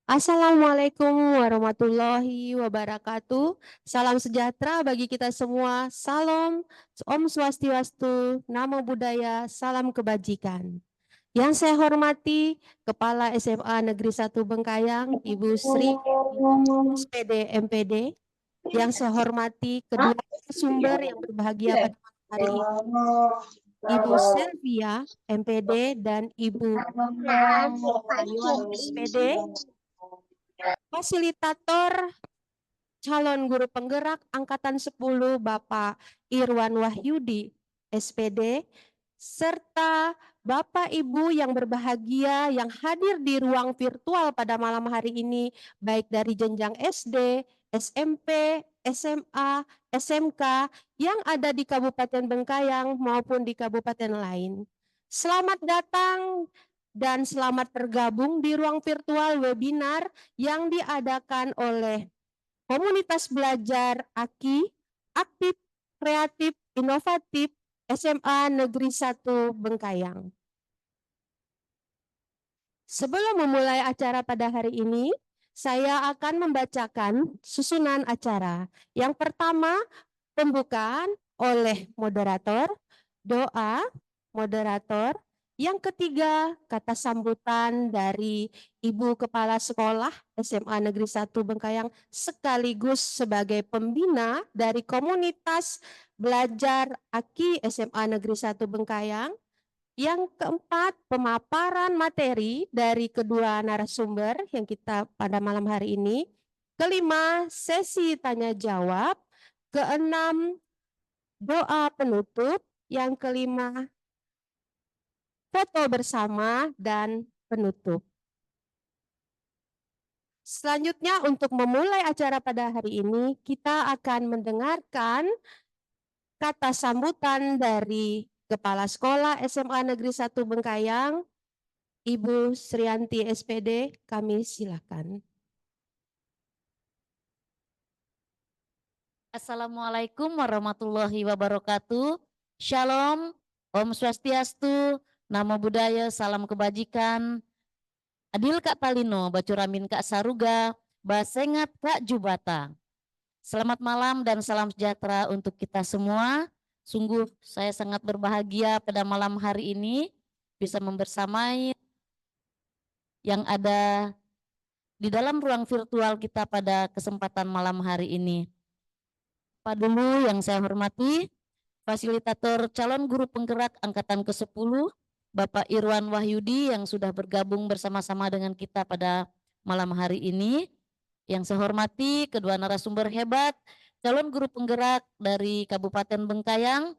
Assalamualaikum warahmatullahi wabarakatuh. Salam sejahtera bagi kita semua. Salam, Om Swastiastu, Namo Buddhaya, salam kebajikan. Yang saya hormati Kepala SMA Negeri 1 Bengkayang, Ibu Sri SPD MPD. Yang saya hormati kedua sumber yang berbahagia pada hari ini, Ibu Selvia MPD dan Ibu Ayuan SPD. Fasilitator calon guru penggerak Angkatan 10 Bapak Irwan Wahyudi, SPD, serta Bapak Ibu yang berbahagia yang hadir di ruang virtual pada malam hari ini, baik dari jenjang SD, SMP, SMA, SMK, yang ada di Kabupaten Bengkayang maupun di kabupaten lain. Selamat datang dan selamat bergabung di ruang virtual webinar yang diadakan oleh Komunitas Belajar AKI, Aktif, Kreatif, Inovatif, SMA Negeri 1 Bengkayang. Sebelum memulai acara pada hari ini, saya akan membacakan susunan acara. Yang pertama, pembukaan oleh moderator, doa, moderator. Yang ketiga, kata sambutan dari Ibu Kepala Sekolah SMA Negeri 1 Bengkayang sekaligus sebagai pembina dari komunitas belajar AKI SMA Negeri 1 Bengkayang. Yang keempat, pemaparan materi dari kedua narasumber yang kita pada malam hari ini. Kelima, sesi tanya jawab. Keenam, doa penutup. Yang kelima, foto bersama dan penutup. Selanjutnya untuk memulai acara pada hari ini, kita akan mendengarkan kata sambutan dari Kepala Sekolah SMA Negeri 1 Bengkayang, Ibu Srianti SPD, kami silakan. Assalamualaikum warahmatullahi wabarakatuh. Shalom, Om Swastiastu, Namo Buddhaya, salam kebajikan. Adil Kak Palino, Bacuramin Kak Saruga, Basengat Kak Jubata. Selamat malam dan salam sejahtera untuk kita semua. Sungguh saya sangat berbahagia pada malam hari ini bisa membersamai yang ada di dalam ruang virtual kita pada kesempatan malam hari ini. Pak dulu yang saya hormati, fasilitator calon guru penggerak angkatan ke-10, Bapak Irwan Wahyudi yang sudah bergabung bersama-sama dengan kita pada malam hari ini. Yang saya hormati kedua narasumber hebat, calon guru penggerak dari Kabupaten Bengkayang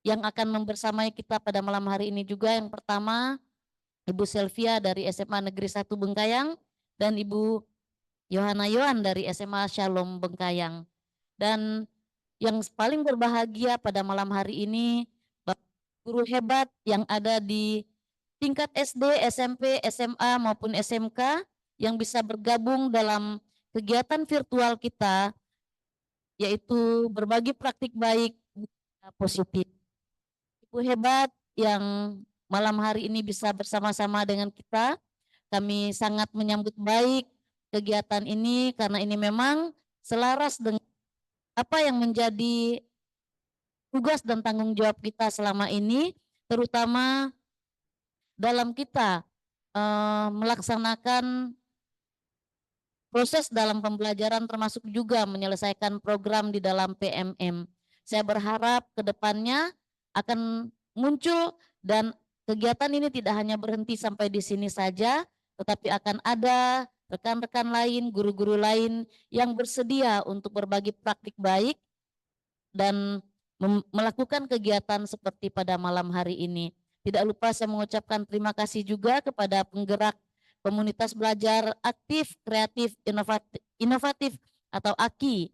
yang akan membersamai kita pada malam hari ini juga. Yang pertama, Ibu Selvia dari SMA Negeri 1 Bengkayang dan Ibu Yohana Yohan dari SMA Shalom Bengkayang. Dan yang paling berbahagia pada malam hari ini, Bapak guru hebat yang ada di tingkat SD, SMP, SMA maupun SMK yang bisa bergabung dalam kegiatan virtual kita, yaitu berbagi praktik baik positif. Ibu hebat yang malam hari ini bisa bersama-sama dengan kita, kami sangat menyambut baik kegiatan ini karena ini memang selaras dengan apa yang menjadi tugas dan tanggung jawab kita selama ini, terutama dalam kita melaksanakan proses dalam pembelajaran termasuk juga menyelesaikan program di dalam PMM. Saya berharap ke depannya akan muncul dan kegiatan ini tidak hanya berhenti sampai di sini saja, tetapi akan ada rekan-rekan lain, guru-guru lain yang bersedia untuk berbagi praktik baik dan melakukan kegiatan seperti pada malam hari ini. Tidak lupa saya mengucapkan terima kasih juga kepada penggerak komunitas belajar aktif, kreatif, inovatif atau AKI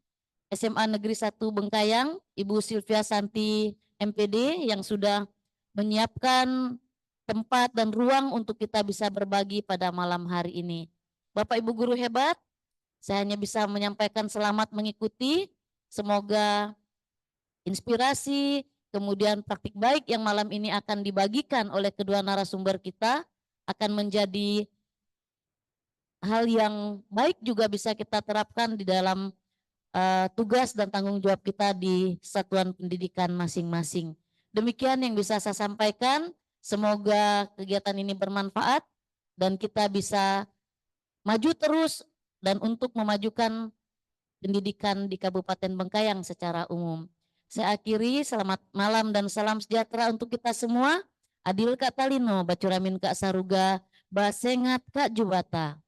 SMA Negeri 1 Bengkayang, Ibu Sylvia Santi MPD yang sudah menyiapkan tempat dan ruang untuk kita bisa berbagi pada malam hari ini. Bapak Ibu guru hebat, saya hanya bisa menyampaikan selamat mengikuti. Semoga inspirasi, kemudian praktik baik yang malam ini akan dibagikan oleh kedua narasumber kita akan menjadi hal yang baik juga bisa kita terapkan di dalam tugas dan tanggung jawab kita di satuan pendidikan masing-masing. Demikian yang bisa saya sampaikan. Semoga kegiatan ini bermanfaat dan kita bisa maju terus dan untuk memajukan pendidikan di Kabupaten Bengkayang secara umum. Saya akhiri, selamat malam dan salam sejahtera untuk kita semua. Adil Kak Talino, Bacuramin Kak Saruga, Basengat Kak Jubata.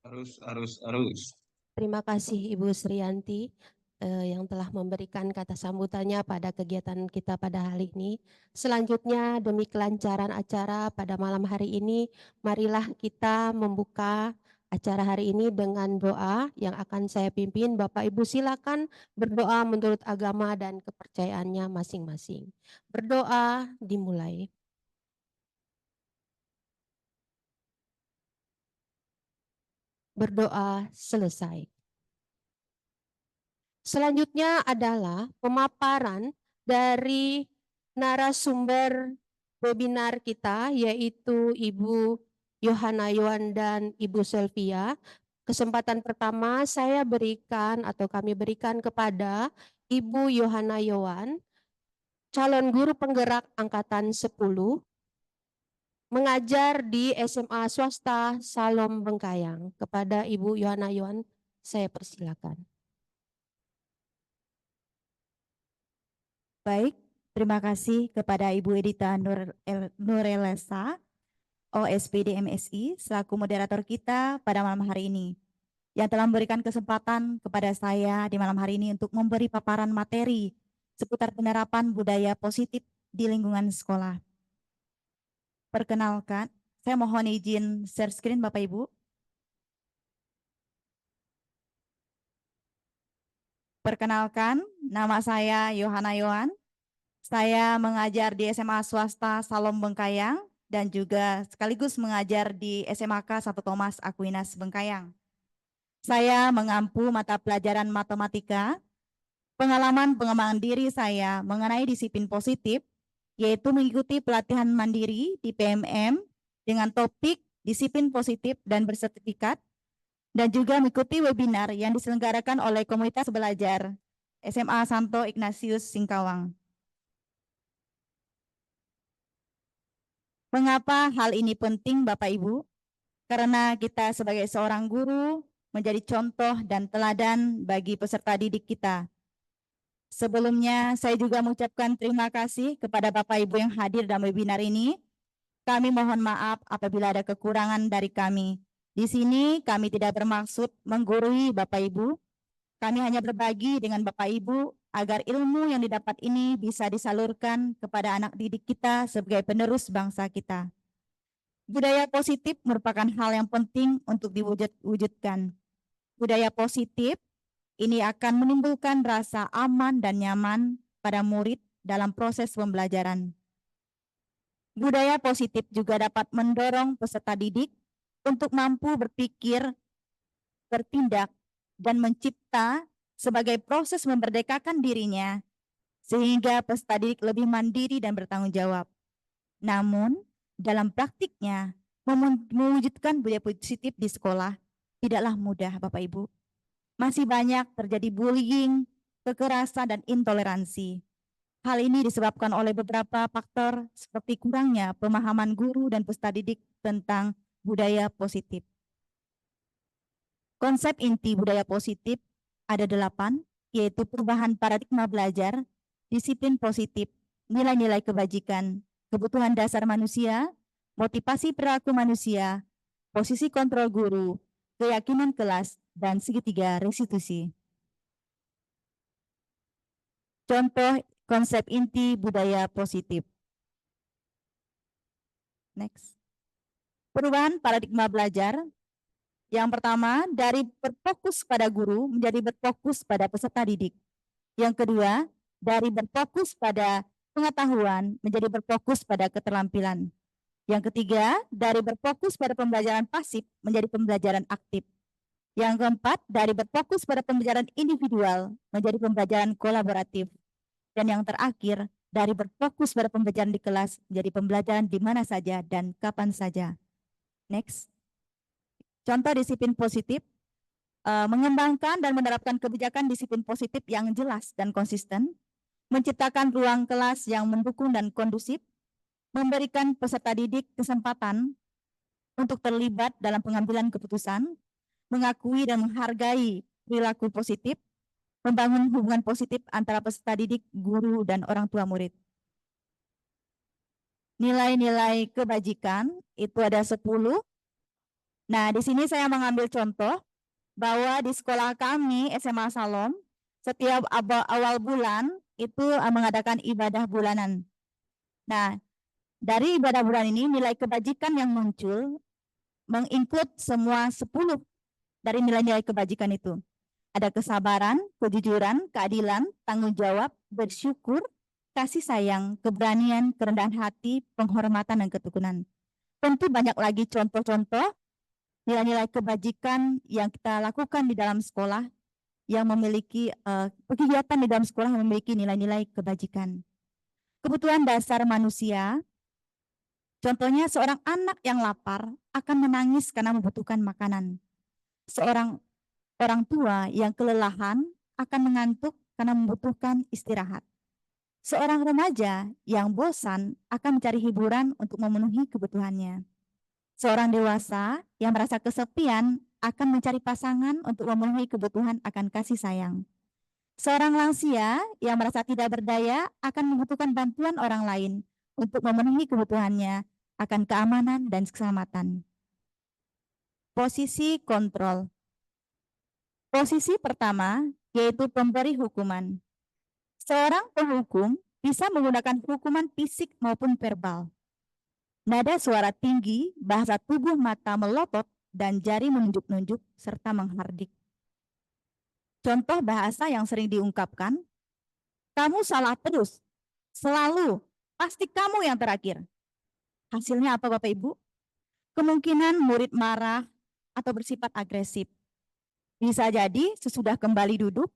Arus. Terima kasih Ibu Sriyanti yang telah memberikan kata sambutannya pada kegiatan kita pada hari ini. Selanjutnya demi kelancaran acara pada malam hari ini, marilah kita membuka acara hari ini dengan doa yang akan saya pimpin. Bapak Ibu silakan berdoa menurut agama dan kepercayaannya masing-masing. Berdoa dimulai. Berdoa selesai. Selanjutnya adalah pemaparan dari narasumber webinar kita, yaitu Ibu Yohana Yohan dan Ibu Selvia. Kesempatan pertama saya berikan atau kami berikan kepada Ibu Yohana Yohan, calon guru penggerak angkatan 10, mengajar di SMA swasta Salom Bengkayang. Kepada Ibu Yohana Yohan, saya persilakan. Baik, terima kasih kepada Ibu Edita Nurelesa, OSPD MSI, selaku moderator kita pada malam hari ini, yang telah memberikan kesempatan kepada saya di malam hari ini untuk memberi paparan materi seputar penerapan budaya positif di lingkungan sekolah. Perkenalkan, saya mohon izin share screen Bapak Ibu. Perkenalkan, nama saya Yohana Yohan. Saya mengajar di SMA swasta Salom Bengkayang dan juga sekaligus mengajar di SMAK Santo Thomas Aquinas Bengkayang. Saya mengampu mata pelajaran matematika. Pengalaman pengembangan diri saya mengenai disiplin positif, yaitu mengikuti pelatihan mandiri di PMM dengan topik disiplin positif dan bersertifikat, dan juga mengikuti webinar yang diselenggarakan oleh komunitas belajar SMA Santo Ignatius Singkawang. Mengapa hal ini penting Bapak Ibu? Karena kita sebagai seorang guru menjadi contoh dan teladan bagi peserta didik kita. Sebelumnya saya juga mengucapkan terima kasih kepada Bapak Ibu yang hadir dalam webinar ini. Kami mohon maaf apabila ada kekurangan dari kami. Di sini kami tidak bermaksud menggurui Bapak Ibu. Kami hanya berbagi dengan Bapak Ibu agar ilmu yang didapat ini bisa disalurkan kepada anak didik kita sebagai penerus bangsa kita. Budaya positif merupakan hal yang penting untuk diwujudkan. Budaya positif ini akan menimbulkan rasa aman dan nyaman pada murid dalam proses pembelajaran. Budaya positif juga dapat mendorong peserta didik untuk mampu berpikir, bertindak, dan mencipta sebagai proses memerdekakan dirinya, sehingga peserta didik lebih mandiri dan bertanggung jawab. Namun, dalam praktiknya, mewujudkan budaya positif di sekolah tidaklah mudah, Bapak Ibu. Masih banyak terjadi bullying, kekerasan, dan intoleransi. Hal ini disebabkan oleh beberapa faktor seperti kurangnya pemahaman guru dan peserta didik tentang budaya positif. Konsep inti budaya positif ada 8, yaitu perubahan paradigma belajar, disiplin positif, nilai-nilai kebajikan, kebutuhan dasar manusia, motivasi perilaku manusia, posisi kontrol guru, keyakinan kelas, dan segitiga restitusi. Contoh konsep inti budaya positif. Next. Perubahan paradigma belajar. Yang pertama, dari berfokus pada guru menjadi berfokus pada peserta didik. Yang kedua, dari berfokus pada pengetahuan menjadi berfokus pada keterampilan. Yang ketiga, dari berfokus pada pembelajaran pasif menjadi pembelajaran aktif. Yang keempat, dari berfokus pada pembelajaran individual menjadi pembelajaran kolaboratif. Dan yang terakhir, dari berfokus pada pembelajaran di kelas menjadi pembelajaran di mana saja dan kapan saja. Next. Contoh disiplin positif, mengembangkan dan menerapkan kebijakan disiplin positif yang jelas dan konsisten, menciptakan ruang kelas yang mendukung dan kondusif, memberikan peserta didik kesempatan untuk terlibat dalam pengambilan keputusan, mengakui dan menghargai perilaku positif, membangun hubungan positif antara peserta didik, guru, dan orang tua murid. Nilai-nilai kebajikan itu ada 10. Nah, di sini saya mengambil contoh bahwa di sekolah kami SMA Salom, setiap awal bulan itu mengadakan ibadah bulanan. Nah, dari ibadah bulan ini nilai kebajikan yang muncul menginclude semua 10 dari nilai-nilai kebajikan itu. Ada kesabaran, kejujuran, keadilan, tanggung jawab, bersyukur, kasih sayang, keberanian, kerendahan hati, penghormatan, dan ketukunan. Tentu banyak lagi contoh-contoh nilai-nilai kebajikan yang kita lakukan di dalam sekolah yang memiliki kegiatan di dalam sekolah yang memiliki nilai-nilai kebajikan. Kebutuhan dasar manusia, contohnya seorang anak yang lapar akan menangis karena membutuhkan makanan. Seorang orang tua yang kelelahan akan mengantuk karena membutuhkan istirahat. Seorang remaja yang bosan akan mencari hiburan untuk memenuhi kebutuhannya. Seorang dewasa yang merasa kesepian akan mencari pasangan untuk memenuhi kebutuhan akan kasih sayang. Seorang lansia yang merasa tidak berdaya akan membutuhkan bantuan orang lain untuk memenuhi kebutuhannya akan keamanan dan keselamatan. Posisi kontrol. Posisi pertama yaitu pemberi hukuman. Seorang penghukum bisa menggunakan hukuman fisik maupun verbal. Nada suara tinggi, bahasa tubuh mata melotot, dan jari menunjuk-nunjuk serta menghardik. Contoh bahasa yang sering diungkapkan, kamu salah terus, selalu, pasti kamu yang terakhir. Hasilnya apa Bapak Ibu? Kemungkinan murid marah atau bersifat agresif. Bisa jadi sesudah kembali duduk,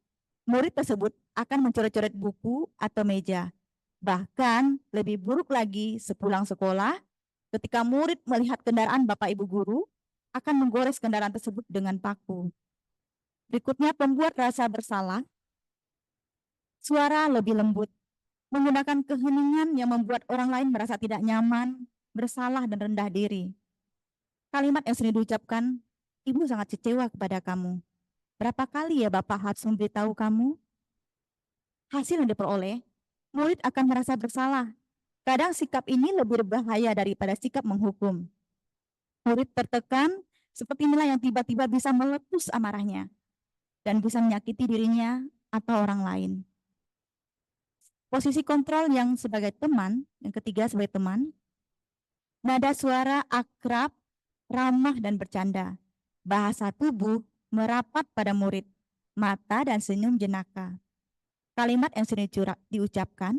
murid tersebut akan mencoret-coret buku atau meja. Bahkan lebih buruk lagi sepulang sekolah, ketika murid melihat kendaraan Bapak Ibu guru, akan menggores kendaraan tersebut dengan paku. Berikutnya pembuat rasa bersalah, suara lebih lembut, menggunakan keheningan yang membuat orang lain merasa tidak nyaman, bersalah dan rendah diri. Kalimat yang sering diucapkan, ibu sangat kecewa kepada kamu. Berapa kali ya Bapak harus memberitahu kamu? Hasil yang diperoleh, murid akan merasa bersalah. Kadang sikap ini lebih berbahaya daripada sikap menghukum. Murid tertekan, seperti inilah yang tiba-tiba bisa meletus amarahnya dan bisa menyakiti dirinya atau orang lain. Posisi kontrol yang sebagai teman, yang ketiga sebagai teman, nada suara akrab, ramah dan bercanda. Bahasa tubuh merapat pada murid, mata dan senyum jenaka. Kalimat yang sering diucapkan,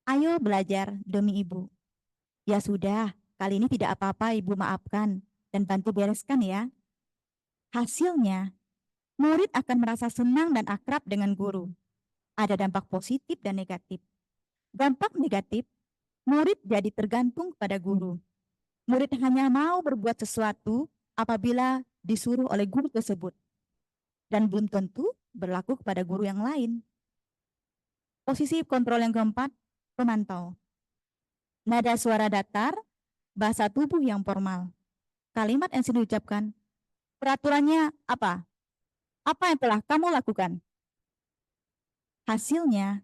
ayo belajar demi ibu. Ya sudah, kali ini tidak apa-apa ibu maafkan dan bantu bereskan ya. Hasilnya, murid akan merasa senang dan akrab dengan guru. Ada dampak positif dan negatif. Dampak negatif, murid jadi tergantung pada guru. Murid hanya mau berbuat sesuatu apabila disuruh oleh guru tersebut. Dan belum tentu berlaku kepada guru yang lain. Posisi kontrol yang keempat, pemantau. Nada suara datar, bahasa tubuh yang formal. Kalimat yang sering diucapkan, peraturannya apa? Apa yang telah kamu lakukan? Hasilnya,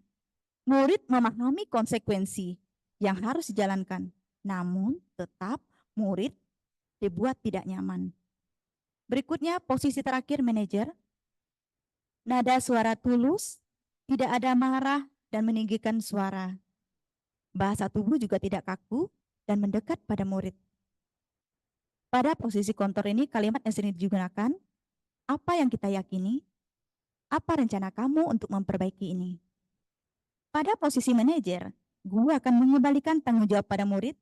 murid memahami konsekuensi yang harus dijalankan. Namun tetap murid dibuat tidak nyaman. Berikutnya posisi terakhir manajer. Nada suara tulus, tidak ada marah dan meninggikan suara. Bahasa tubuh juga tidak kaku dan mendekat pada murid. Pada posisi kontrol ini kalimat yang sering digunakan, apa yang kita yakini? Apa rencana kamu untuk memperbaiki ini? Pada posisi manajer, guru akan mengembalikan tanggung jawab pada murid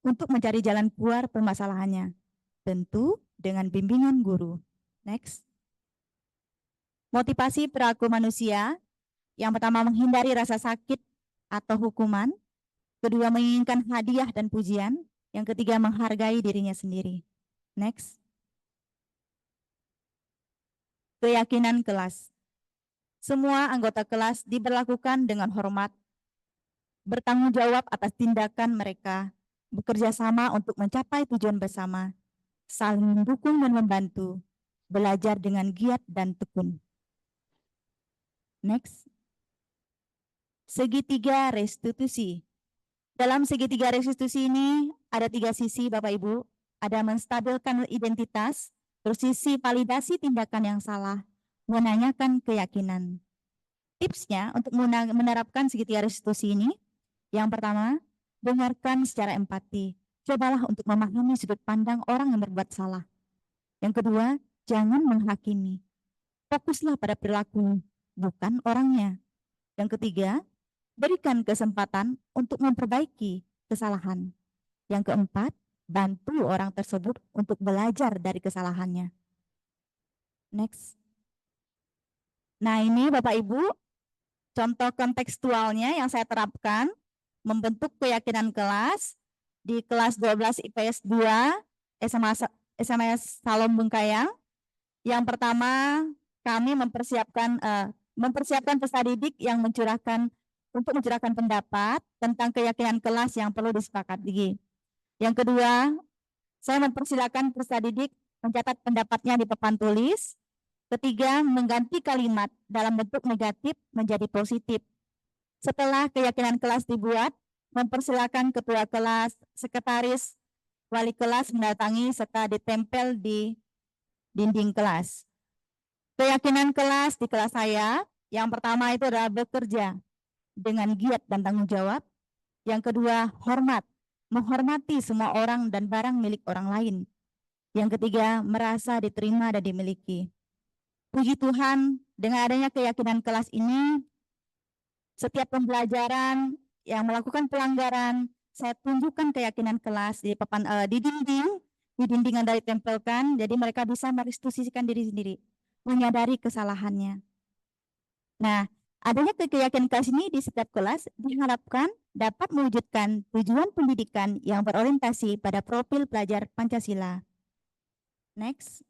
untuk mencari jalan keluar permasalahannya. Tentu dengan bimbingan guru. Next. Motivasi perilaku manusia. Yang pertama menghindari rasa sakit atau hukuman. Kedua menginginkan hadiah dan pujian. Yang ketiga menghargai dirinya sendiri. Next. Keyakinan kelas. Semua anggota kelas diberlakukan dengan hormat, bertanggung jawab atas tindakan mereka, bekerja sama untuk mencapai tujuan bersama, saling mendukung dan membantu, belajar dengan giat dan tekun. Next. Segitiga restitusi. Dalam segitiga restitusi ini ada 3 sisi Bapak Ibu. Ada menstabilkan identitas, terus sisi validasi tindakan yang salah, menanyakan keyakinan. Tipsnya untuk menerapkan segitiga restitusi ini, yang pertama, dengarkan secara empati. Cobalah untuk memahami sudut pandang orang yang berbuat salah. Yang kedua, jangan menghakimi. Fokuslah pada perilaku, bukan orangnya. Yang ketiga, berikan kesempatan untuk memperbaiki kesalahan. Yang keempat, bantu orang tersebut untuk belajar dari kesalahannya. Next. Nah, ini Bapak Ibu, contoh kontekstualnya yang saya terapkan membentuk keyakinan kelas di kelas 12 IPS 2 SMS Salom Bungkayang. Yang pertama, kami mempersiapkan peserta didik yang untuk mencurahkan pendapat tentang keyakinan kelas yang perlu disepakati. Yang kedua, saya mempersilakan peserta didik mencatat pendapatnya di papan tulis. Ketiga, mengganti kalimat dalam bentuk negatif menjadi positif. Setelah keyakinan kelas dibuat, mempersilakan ketua kelas, sekretaris, wali kelas mendatangi serta ditempel di dinding kelas. Keyakinan kelas di kelas saya, yang pertama itu adalah bekerja dengan giat dan tanggung jawab. Yang kedua, hormat, menghormati semua orang dan barang milik orang lain. Yang ketiga, merasa diterima dan dimiliki. Puji Tuhan, dengan adanya keyakinan kelas ini, setiap pembelajaran yang melakukan pelanggaran, saya tunjukkan keyakinan kelas di dinding yang dari tempelkan, jadi mereka bisa merestitusikan diri sendiri, menyadari kesalahannya. Nah, adanya keyakinan kelas ini di setiap kelas diharapkan dapat mewujudkan tujuan pendidikan yang berorientasi pada profil pelajar Pancasila. Next.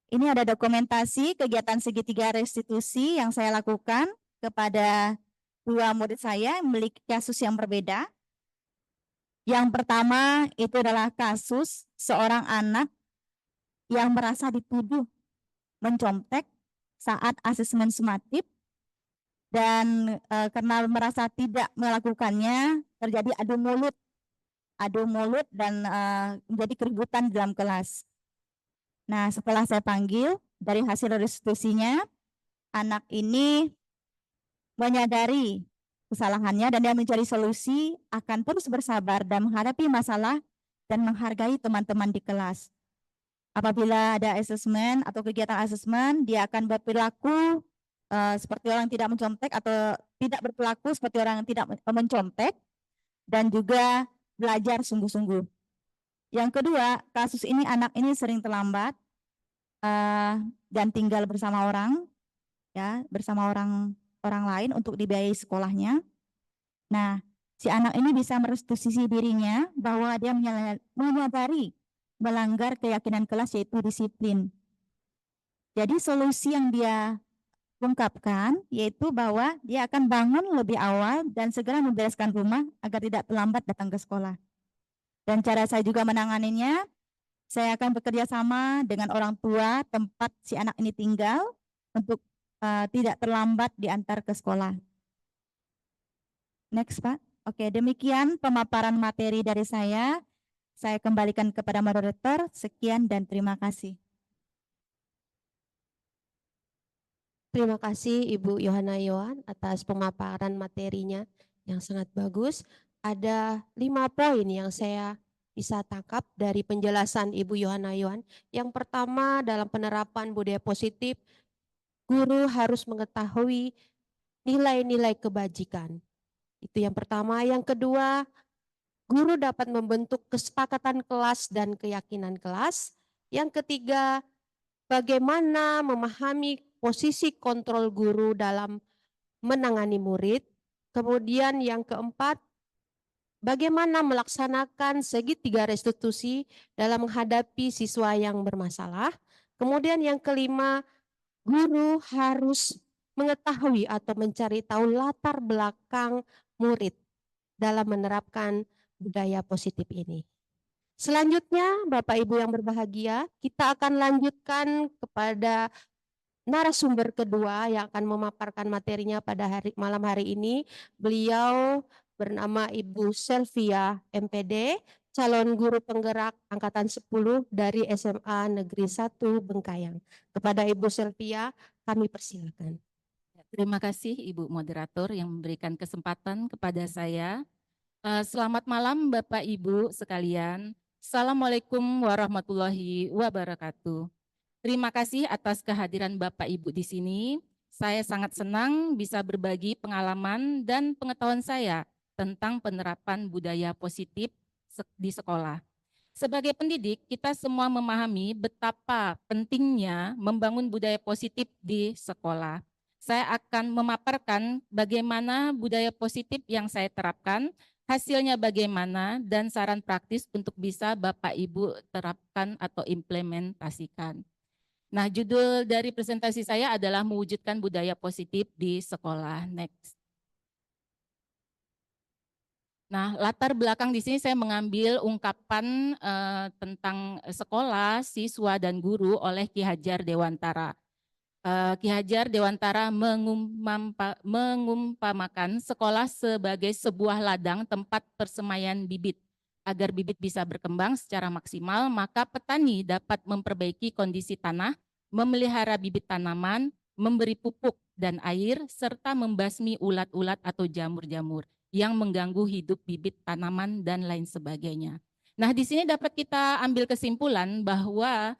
Ini ada dokumentasi kegiatan segitiga restitusi yang saya lakukan kepada 2 murid saya yang memiliki kasus yang berbeda. Yang pertama itu adalah kasus seorang anak yang merasa dituduh mencontek saat asesmen sumatif dan karena merasa tidak melakukannya terjadi adu mulut dan menjadi keributan dalam kelas. Nah, setelah saya panggil dari hasil restitusinya, anak ini menyadari kesalahannya dan dia mencari solusi, akan terus bersabar dan menghadapi masalah dan menghargai teman-teman di kelas. Apabila ada asesmen atau kegiatan asesmen, dia akan berperilaku seperti orang tidak mencontek atau tidak berperilaku seperti orang yang tidak mencontek dan juga belajar sungguh-sungguh. Yang kedua, kasus ini anak ini sering terlambat dan tinggal bersama orang, ya, bersama orang lain untuk dibiayai sekolahnya. Nah, si anak ini bisa merestitusi dirinya bahwa dia menyadari melanggar keyakinan kelas yaitu disiplin. Jadi solusi yang dia ungkapkan yaitu bahwa dia akan bangun lebih awal dan segera membereskan rumah agar tidak terlambat datang ke sekolah. Dan cara saya juga menanganinya, saya akan bekerja sama dengan orang tua tempat si anak ini tinggal untuk tidak terlambat diantar ke sekolah. Next, Pak. Oke, demikian pemaparan materi dari saya. Saya kembalikan kepada moderator. Sekian dan terima kasih. Terima kasih Ibu Yohana Yohan atas pemaparan materinya yang sangat bagus. Ada 5 poin yang saya bisa tangkap dari penjelasan Ibu Yohana Yohan. Yang pertama, dalam penerapan budaya positif, guru harus mengetahui nilai-nilai kebajikan. Itu yang pertama. Yang kedua, guru dapat membentuk kesepakatan kelas dan keyakinan kelas. Yang ketiga, bagaimana memahami posisi kontrol guru dalam menangani murid. Kemudian yang keempat, bagaimana melaksanakan segitiga restitusi dalam menghadapi siswa yang bermasalah. Kemudian yang kelima, guru harus mengetahui atau mencari tahu latar belakang murid dalam menerapkan budaya positif ini. Selanjutnya, Bapak Ibu yang berbahagia, kita akan lanjutkan kepada narasumber kedua yang akan memaparkan materinya pada malam hari ini. Beliau bernama Ibu Selvia MPD, calon guru penggerak angkatan 10 dari SMA Negeri 1 Bengkayang. Kepada Ibu Selvia, kami persilakan. Terima kasih Ibu Moderator yang memberikan kesempatan kepada saya. Selamat malam Bapak Ibu sekalian. Assalamualaikum warahmatullahi wabarakatuh. Terima kasih atas kehadiran Bapak Ibu di sini. Saya sangat senang bisa berbagi pengalaman dan pengetahuan saya tentang penerapan budaya positif di sekolah. Sebagai pendidik, kita semua memahami betapa pentingnya membangun budaya positif di sekolah. Saya akan memaparkan bagaimana budaya positif yang saya terapkan, hasilnya bagaimana, dan saran praktis untuk bisa Bapak Ibu terapkan atau implementasikan. Nah, judul dari presentasi saya adalah mewujudkan budaya positif di sekolah. Next. Nah, latar belakang di sini saya mengambil ungkapan tentang sekolah, siswa, dan guru oleh Ki Hajar Dewantara. Ki Hajar Dewantara mengumpamakan sekolah sebagai sebuah ladang tempat persemaian bibit. Agar bibit bisa berkembang secara maksimal, maka petani dapat memperbaiki kondisi tanah, memelihara bibit tanaman, memberi pupuk dan air, serta membasmi ulat-ulat atau jamur-jamur yang mengganggu hidup bibit tanaman dan lain sebagainya. Nah, di sini dapat kita ambil kesimpulan bahwa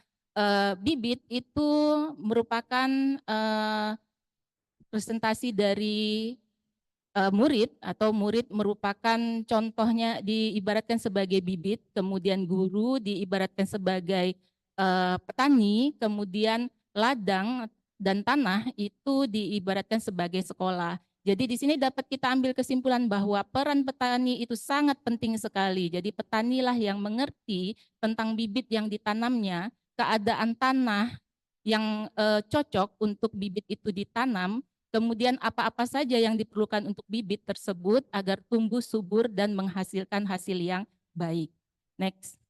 bibit itu merupakan presentasi dari murid, atau murid merupakan contohnya diibaratkan sebagai bibit, kemudian guru diibaratkan sebagai petani, kemudian ladang dan tanah itu diibaratkan sebagai sekolah. Jadi di sini dapat kita ambil kesimpulan bahwa peran petani itu sangat penting sekali. Jadi petanilah yang mengerti tentang bibit yang ditanamnya, keadaan tanah yang cocok untuk bibit itu ditanam, kemudian apa-apa saja yang diperlukan untuk bibit tersebut agar tumbuh subur dan menghasilkan hasil yang baik. Next.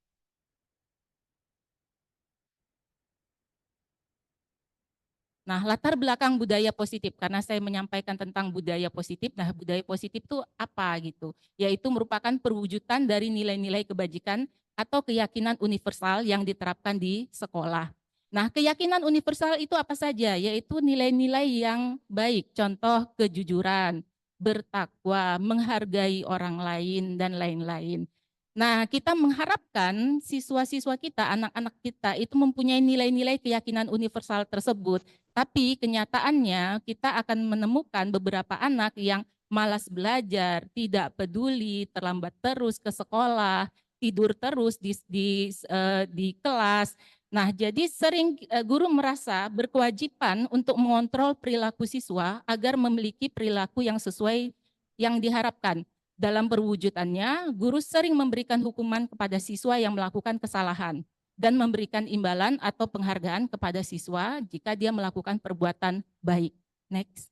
Nah, latar belakang budaya positif, karena saya menyampaikan tentang budaya positif, nah budaya positif itu apa gitu? Yaitu merupakan perwujudan dari nilai-nilai kebajikan atau keyakinan universal yang diterapkan di sekolah. Nah, keyakinan universal itu apa saja? Yaitu nilai-nilai yang baik, contoh kejujuran, bertakwa, menghargai orang lain, dan lain-lain. Nah, kita mengharapkan siswa-siswa kita, anak-anak kita itu mempunyai nilai-nilai keyakinan universal tersebut. Tapi kenyataannya kita akan menemukan beberapa anak yang malas belajar, tidak peduli, terlambat terus ke sekolah, tidur terus di kelas. Nah, jadi sering guru merasa berkewajiban untuk mengontrol perilaku siswa agar memiliki perilaku yang sesuai yang diharapkan. Dalam perwujudannya, guru sering memberikan hukuman kepada siswa yang melakukan kesalahan dan memberikan imbalan atau penghargaan kepada siswa jika dia melakukan perbuatan baik. Next.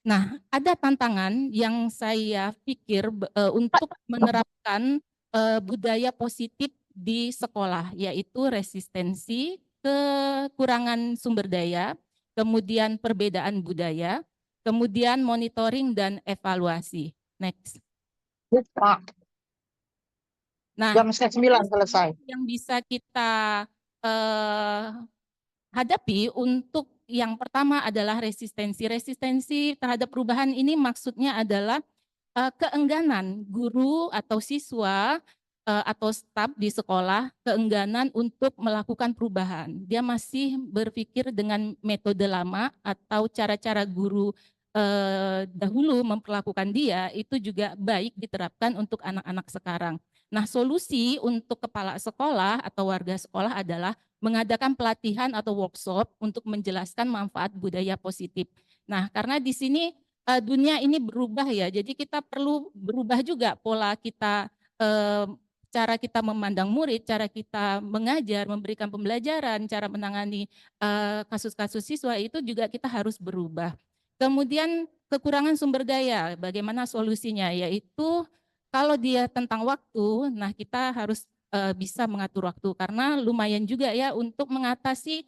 Nah, ada tantangan yang saya pikir untuk menerapkan budaya positif di sekolah, yaitu resistensi, kekurangan sumber daya, kemudian perbedaan budaya, kemudian monitoring dan evaluasi. Next. Nah, jam 9 selesai. yang bisa kita hadapi untuk yang pertama adalah resistensi. Resistensi terhadap perubahan ini maksudnya adalah keengganan guru atau siswa atau staf di sekolah, keengganan untuk melakukan perubahan. Dia masih berpikir dengan metode lama atau cara-cara guru dahulu memperlakukan dia, itu juga baik diterapkan untuk anak-anak sekarang. Nah, solusi untuk kepala sekolah atau warga sekolah adalah mengadakan pelatihan atau workshop untuk menjelaskan manfaat budaya positif. Nah, karena di sini dunia ini berubah ya. Jadi kita perlu berubah juga pola kita, cara kita memandang murid, cara kita mengajar, memberikan pembelajaran, cara menangani kasus-kasus siswa itu juga kita harus berubah. Kemudian kekurangan sumber daya, bagaimana solusinya? Yaitu kalau dia tentang waktu, nah kita harus bisa mengatur waktu karena lumayan juga ya untuk mengatasi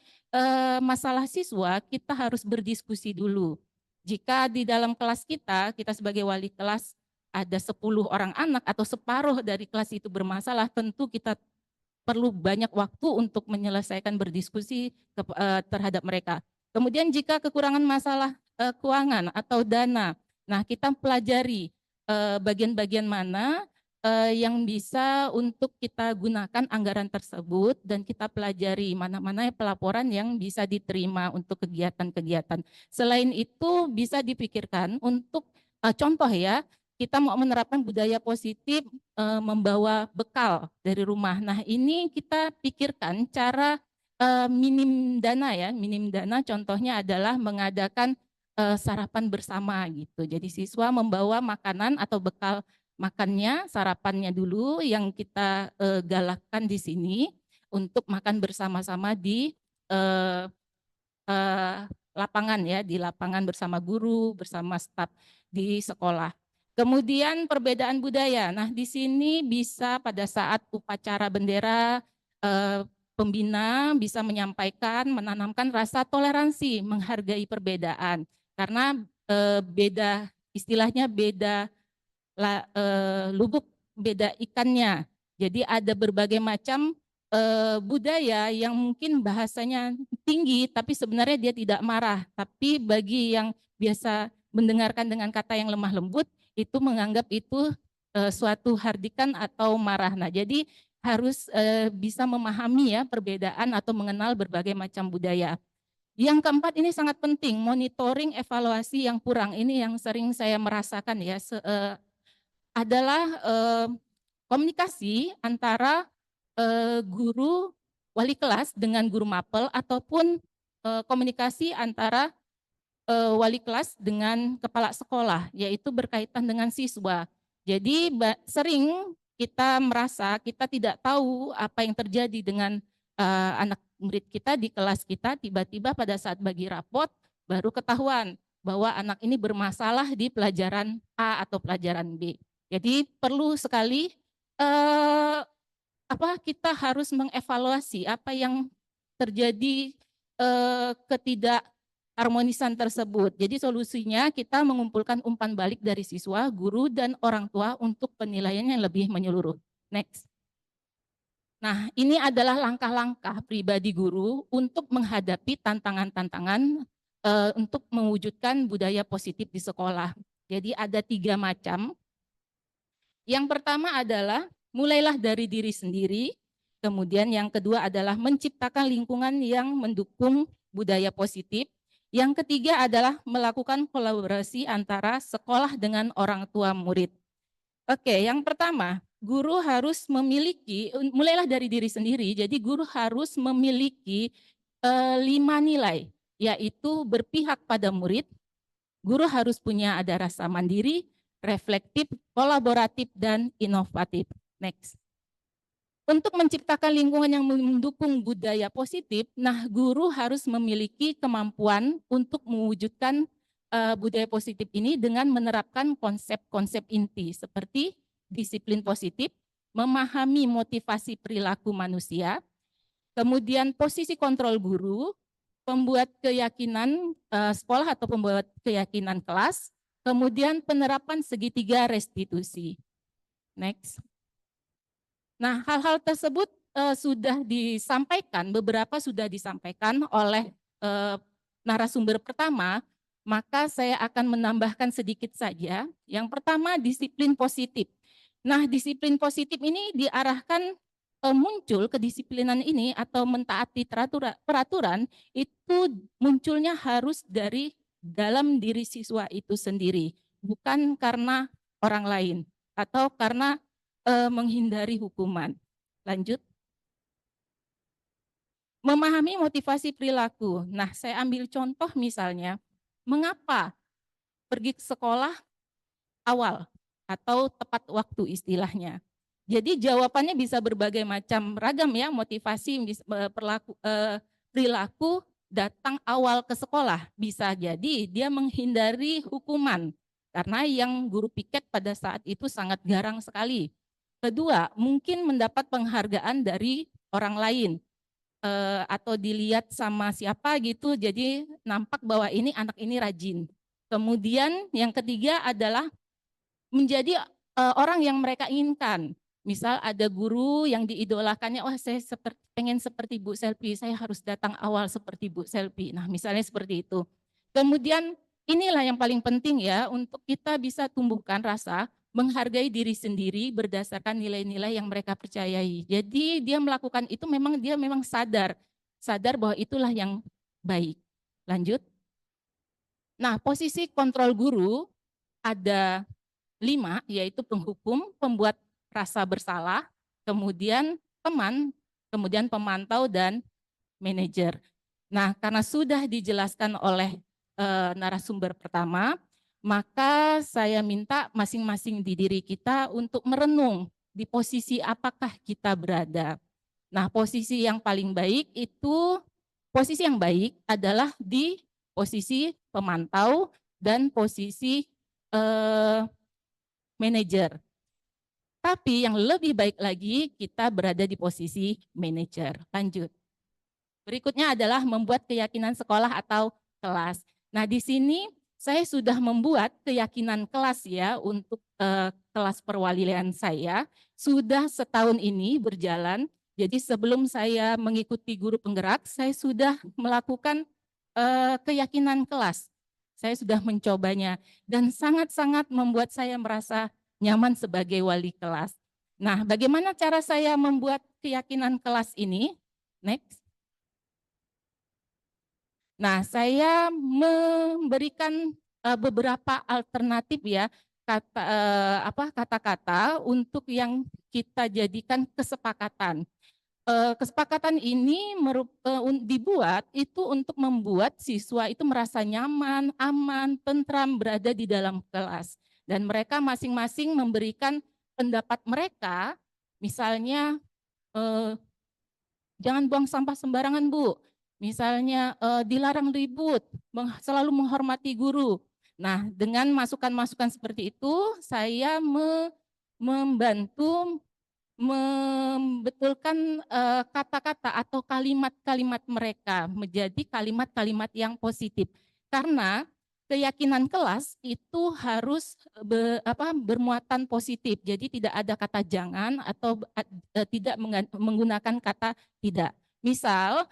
masalah siswa kita harus berdiskusi dulu. Jika di dalam kelas kita sebagai wali kelas ada 10 orang anak atau separuh dari kelas itu bermasalah, tentu kita perlu banyak waktu untuk menyelesaikan berdiskusi terhadap mereka. Kemudian jika kekurangan masalah keuangan atau dana, nah kita pelajari bagian-bagian mana yang bisa untuk kita gunakan anggaran tersebut dan kita pelajari mana-mana pelaporan yang bisa diterima untuk kegiatan-kegiatan. Selain itu bisa dipikirkan untuk contoh ya, kita mau menerapkan budaya positif membawa bekal dari rumah. Nah ini kita pikirkan cara minim dana ya, minim dana contohnya adalah mengadakan sarapan bersama gitu. Jadi siswa membawa makanan atau bekal makannya, sarapannya dulu yang kita galakkan di sini untuk makan bersama-sama di lapangan ya, di lapangan bersama guru, bersama staf di sekolah. Kemudian perbedaan budaya. Nah, di sini bisa pada saat upacara bendera pembina bisa menyampaikan, menanamkan rasa toleransi, menghargai perbedaan. Karena beda istilahnya beda lubuk, beda ikannya. Jadi ada berbagai macam budaya yang mungkin bahasanya tinggi tapi sebenarnya dia tidak marah. Tapi bagi yang biasa mendengarkan dengan kata yang lemah lembut itu menganggap itu suatu hardikan atau marah. Nah, jadi harus bisa memahami ya perbedaan atau mengenal berbagai macam budaya. Yang keempat ini sangat penting, monitoring evaluasi yang kurang. Ini yang sering saya merasakan ya, adalah komunikasi antara guru wali kelas dengan guru mapel ataupun komunikasi antara wali kelas dengan kepala sekolah, yaitu berkaitan dengan siswa. Jadi sering kita merasa kita tidak tahu apa yang terjadi dengan anak murid kita di kelas kita, tiba-tiba pada saat bagi rapot baru ketahuan bahwa anak ini bermasalah di pelajaran A atau pelajaran B. Jadi perlu sekali kita harus mengevaluasi apa yang terjadi ketidakharmonisan tersebut. Jadi solusinya kita mengumpulkan umpan balik dari siswa, guru, dan orang tua untuk penilaian yang lebih menyeluruh. Next. Nah, ini adalah langkah-langkah pribadi guru untuk menghadapi tantangan-tantangan untuk mewujudkan budaya positif di sekolah. Jadi ada 3 macam. Yang pertama adalah mulailah dari diri sendiri, kemudian yang kedua adalah menciptakan lingkungan yang mendukung budaya positif, yang ketiga adalah melakukan kolaborasi antara sekolah dengan orang tua murid. Oke, yang pertama, guru harus memiliki, mulailah dari diri sendiri, jadi guru harus memiliki 5 nilai, yaitu berpihak pada murid, guru harus punya ada rasa mandiri, reflektif, kolaboratif, dan inovatif. Next. Untuk menciptakan lingkungan yang mendukung budaya positif, nah guru harus memiliki kemampuan untuk mewujudkan budaya positif ini dengan menerapkan konsep-konsep inti seperti disiplin positif, memahami motivasi perilaku manusia, kemudian posisi kontrol guru, pembuat keyakinan sekolah atau pembuat keyakinan kelas, kemudian penerapan segitiga restitusi. Next. Nah, hal-hal tersebut sudah disampaikan, beberapa sudah disampaikan oleh narasumber pertama, maka saya akan menambahkan sedikit saja. Yang pertama, disiplin positif. Nah, disiplin positif ini diarahkan muncul kedisiplinan ini atau mentaati peraturan itu munculnya harus dari dalam diri siswa itu sendiri, bukan karena orang lain atau karena menghindari hukuman. Lanjut. Memahami motivasi perilaku. Nah, saya ambil contoh misalnya, mengapa pergi ke sekolah awal atau tepat waktu istilahnya. Jadi jawabannya bisa berbagai macam ragam ya, motivasi, perilaku datang awal ke sekolah. Bisa jadi dia menghindari hukuman karena yang guru piket pada saat itu sangat garang sekali. Kedua, mungkin mendapat penghargaan dari orang lain atau dilihat sama siapa gitu, jadi nampak bahwa ini anak ini rajin. Kemudian yang ketiga adalah menjadi orang yang mereka inginkan. Misal ada guru yang diidolakannya, wah saya pengen seperti Bu Selvi, saya harus datang awal seperti Bu Selvi. Nah misalnya seperti itu. Kemudian inilah yang paling penting ya, untuk kita bisa tumbuhkan rasa menghargai diri sendiri berdasarkan nilai-nilai yang mereka percayai. Jadi dia melakukan itu dia memang sadar bahwa itulah yang baik. Lanjut. Nah posisi kontrol guru ada 5, yaitu penghukum, pembuat rasa bersalah, kemudian teman, kemudian pemantau, dan manajer. Nah, karena sudah dijelaskan oleh narasumber pertama, maka saya minta masing-masing di diri kita untuk merenung di posisi apakah kita berada. Nah, posisi yang paling baik posisi yang baik adalah di posisi pemantau dan posisi manajer. Tapi yang lebih baik lagi kita berada di posisi manajer. Lanjut. Berikutnya adalah membuat keyakinan sekolah atau kelas. Nah di sini saya sudah membuat keyakinan kelas ya untuk kelas perwalian saya. Sudah setahun ini berjalan. Jadi sebelum saya mengikuti guru penggerak, saya sudah melakukan keyakinan kelas. Saya sudah mencobanya dan sangat-sangat membuat saya merasa nyaman sebagai wali kelas. Nah, bagaimana cara saya membuat keyakinan kelas ini? Next. Nah, saya memberikan beberapa alternatif ya kata-kata untuk yang kita jadikan kesepakatan. Kesepakatan ini dibuat itu untuk membuat siswa itu merasa nyaman, aman, tentram berada di dalam kelas. Dan mereka masing-masing memberikan pendapat mereka, misalnya jangan buang sampah sembarangan Bu, misalnya dilarang ribut, selalu menghormati guru. Nah dengan masukan-masukan seperti itu saya membantu membetulkan kata-kata atau kalimat-kalimat mereka menjadi kalimat-kalimat yang positif. Karena keyakinan kelas itu harus bermuatan positif. Jadi tidak ada kata jangan atau tidak menggunakan kata tidak. Misal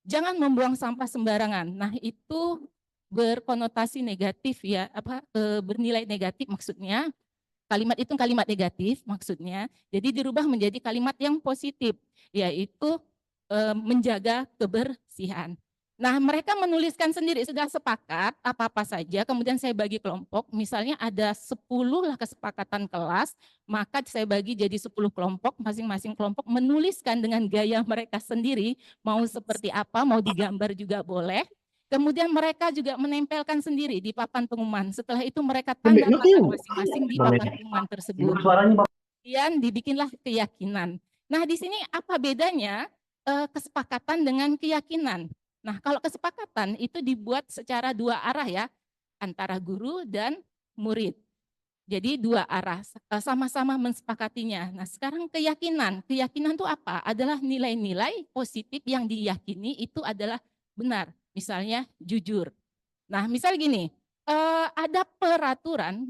jangan membuang sampah sembarangan. Nah, itu berkonotasi negatif ya, bernilai negatif maksudnya. Kalimat itu kalimat negatif maksudnya, jadi dirubah menjadi kalimat yang positif, yaitu menjaga kebersihan. Nah mereka menuliskan sendiri, sudah sepakat apa-apa saja, kemudian saya bagi kelompok, misalnya ada 10 lah kesepakatan kelas, maka saya bagi jadi 10 kelompok, masing-masing kelompok menuliskan dengan gaya mereka sendiri, mau seperti apa, mau digambar juga boleh. Kemudian mereka juga menempelkan sendiri di papan pengumuman. Setelah itu mereka tanda tangan masing-masing di papan pengumuman tersebut. Kemudian dibikinlah keyakinan. Nah di sini apa bedanya kesepakatan dengan keyakinan? Nah kalau kesepakatan itu dibuat secara dua arah ya, antara guru dan murid. Jadi dua arah, sama-sama mensepakatinya. Nah sekarang keyakinan itu apa? Adalah nilai-nilai positif yang diyakini itu adalah benar. Misalnya jujur. Nah, misal gini, ada peraturan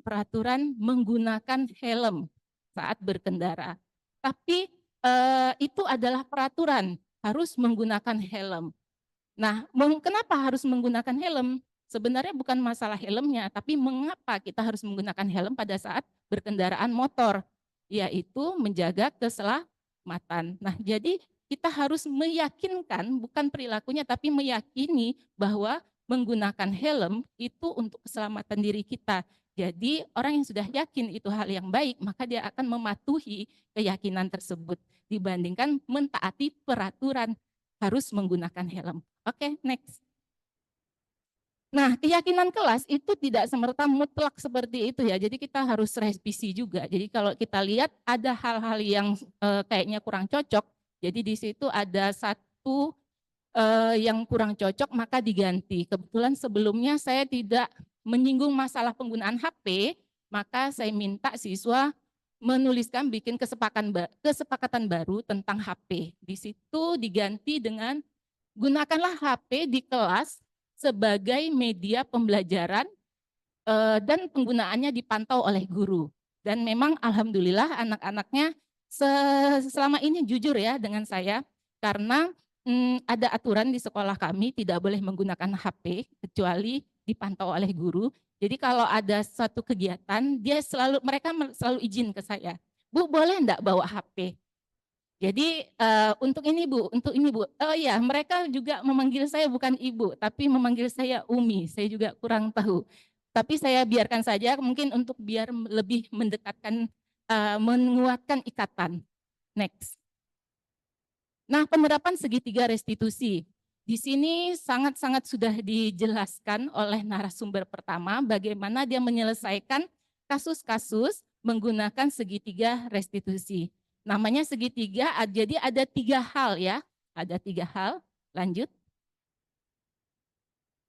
menggunakan helm saat berkendara. Tapi itu adalah peraturan harus menggunakan helm. Nah, kenapa harus menggunakan helm? Sebenarnya bukan masalah helmnya, tapi mengapa kita harus menggunakan helm pada saat berkendaraan motor, yaitu menjaga keselamatan. Nah, jadi kita harus meyakinkan, bukan perilakunya, tapi meyakini bahwa menggunakan helm itu untuk keselamatan diri kita. Jadi orang yang sudah yakin itu hal yang baik, maka dia akan mematuhi keyakinan tersebut dibandingkan mentaati peraturan harus menggunakan helm. Oke, next. Nah, keyakinan kelas itu tidak semerta mutlak seperti itu ya. Jadi kita harus revisi juga. Jadi kalau kita lihat ada hal-hal yang kayaknya kurang cocok, jadi di situ ada satu yang kurang cocok maka diganti. Kebetulan sebelumnya saya tidak menyinggung masalah penggunaan HP, maka saya minta siswa menuliskan bikin kesepakatan baru tentang HP. Di situ diganti dengan gunakanlah HP di kelas sebagai media pembelajaran dan penggunaannya dipantau oleh guru. Dan memang alhamdulillah anak-anaknya selama ini jujur ya dengan saya, karena ada aturan di sekolah kami tidak boleh menggunakan HP kecuali dipantau oleh guru. Jadi kalau ada suatu kegiatan, mereka selalu izin ke saya, Bu boleh enggak bawa HP? Jadi untuk ini Bu, untuk ini Bu. Oh iya, mereka juga memanggil saya bukan Ibu, tapi memanggil saya Umi. Saya juga kurang tahu. Tapi saya biarkan saja mungkin untuk biar lebih mendekatkan, menguatkan ikatan. Next. Nah, penerapan segitiga restitusi. Di sini sangat-sangat sudah dijelaskan oleh narasumber pertama bagaimana dia menyelesaikan kasus-kasus menggunakan segitiga restitusi. Namanya segitiga, jadi ada 3 hal ya. Ada 3 hal, lanjut.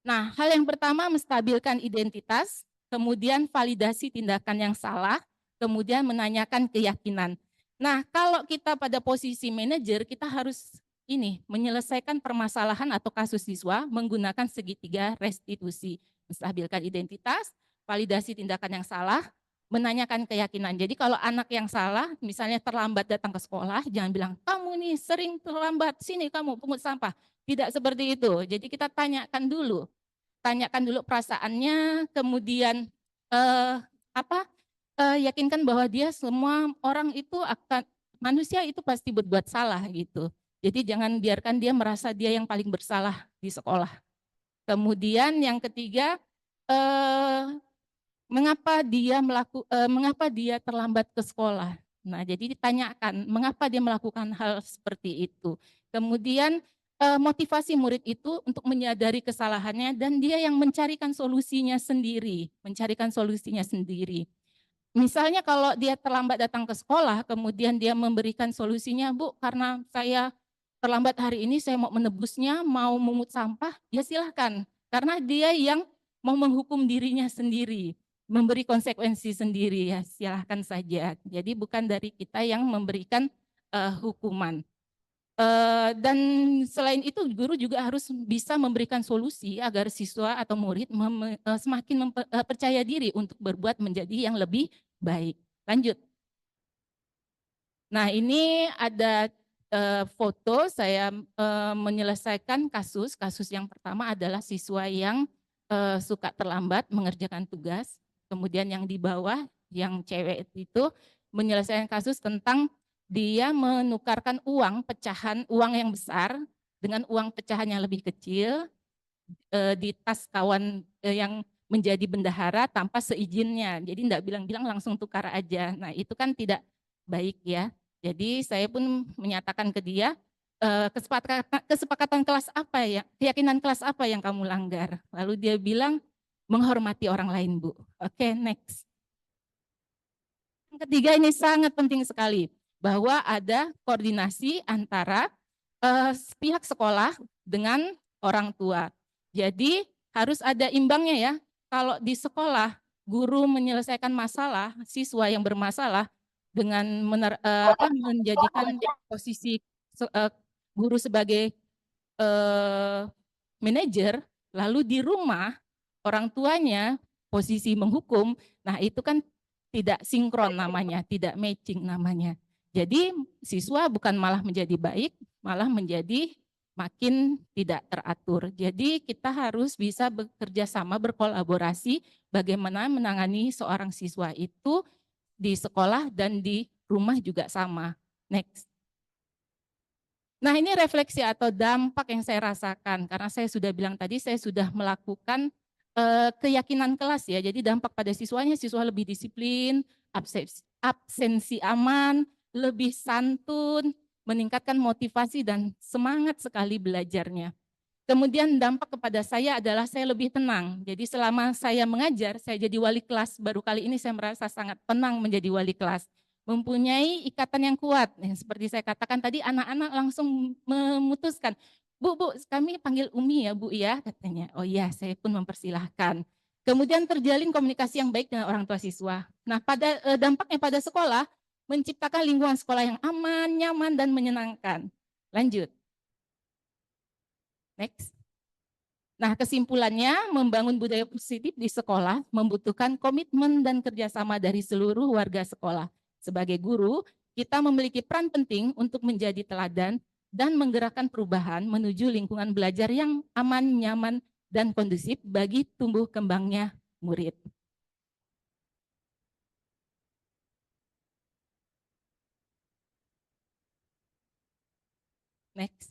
Nah, hal yang pertama menstabilkan identitas, kemudian validasi tindakan yang salah, kemudian menanyakan keyakinan. Nah, kalau kita pada posisi manajer, kita harus menyelesaikan permasalahan atau kasus siswa menggunakan segitiga restitusi. Menstabilkan identitas, validasi tindakan yang salah, menanyakan keyakinan. Jadi kalau anak yang salah, misalnya terlambat datang ke sekolah, jangan bilang, kamu nih sering terlambat, sini kamu pungut sampah. Tidak seperti itu. Jadi kita tanyakan dulu perasaannya, kemudian yakinkan bahwa dia semua orang itu manusia itu pasti berbuat salah gitu. Jadi jangan biarkan dia merasa dia yang paling bersalah di sekolah. Kemudian yang ketiga, mengapa dia terlambat ke sekolah. Nah, jadi ditanyakan mengapa dia melakukan hal seperti itu. Kemudian motivasi murid itu untuk menyadari kesalahannya dan dia yang mencarikan solusinya sendiri, Misalnya kalau dia terlambat datang ke sekolah, kemudian dia memberikan solusinya, Bu, karena saya terlambat hari ini, saya mau menebusnya, mau memungut sampah, ya silahkan. Karena dia yang mau menghukum dirinya sendiri, memberi konsekuensi sendiri, ya silahkan saja. Jadi bukan dari kita yang memberikan hukuman. Dan selain itu guru juga harus bisa memberikan solusi agar siswa atau murid semakin percaya diri untuk berbuat menjadi yang lebih baik. Lanjut. Nah, ini ada foto saya menyelesaikan kasus. Kasus yang pertama adalah siswa yang suka terlambat mengerjakan tugas. Kemudian yang di bawah, yang cewek itu menyelesaikan kasus tentang dia menukarkan uang yang besar dengan uang pecahan yang lebih kecil di tas kawan yang menjadi bendahara tanpa seizinnya. Jadi enggak bilang-bilang langsung tukar aja. Nah, itu kan tidak baik ya. Jadi saya pun menyatakan ke dia, kesepakatan kelas apa ya, keyakinan kelas apa yang kamu langgar? Lalu dia bilang, menghormati orang lain, Bu. Oke, next. Yang ketiga ini sangat penting sekali, bahwa ada koordinasi antara pihak sekolah dengan orang tua. Jadi harus ada imbangnya ya. Kalau di sekolah guru menyelesaikan masalah siswa yang bermasalah dengan menjadikan posisi guru sebagai manajer, lalu di rumah orang tuanya posisi menghukum, nah itu kan tidak sinkron namanya, tidak matching namanya. Jadi siswa bukan malah menjadi baik, malah menjadi makin tidak teratur. Jadi kita harus bisa bekerja sama, berkolaborasi bagaimana menangani seorang siswa itu di sekolah dan di rumah juga sama. Next. Nah, ini refleksi atau dampak yang saya rasakan karena saya sudah bilang tadi saya sudah melakukan keyakinan kelas ya. Jadi dampak pada siswanya, siswa lebih disiplin, absensi aman, lebih santun, meningkatkan motivasi dan semangat sekali belajarnya. Kemudian dampak kepada saya adalah saya lebih tenang. Jadi selama saya mengajar, saya jadi wali kelas, baru kali ini saya merasa sangat tenang menjadi wali kelas. Mempunyai ikatan yang kuat. Seperti saya katakan tadi, anak-anak langsung memutuskan, Bu, kami panggil Umi ya Bu ya, katanya. Oh iya, saya pun mempersilahkan. Kemudian terjalin komunikasi yang baik dengan orang tua siswa. Nah, pada dampaknya pada sekolah, menciptakan lingkungan sekolah yang aman, nyaman, dan menyenangkan. Lanjut. Next. Nah, kesimpulannya, membangun budaya positif di sekolah membutuhkan komitmen dan kerjasama dari seluruh warga sekolah. Sebagai guru, kita memiliki peran penting untuk menjadi teladan dan menggerakkan perubahan menuju lingkungan belajar yang aman, nyaman, dan kondusif bagi tumbuh kembangnya murid. Next.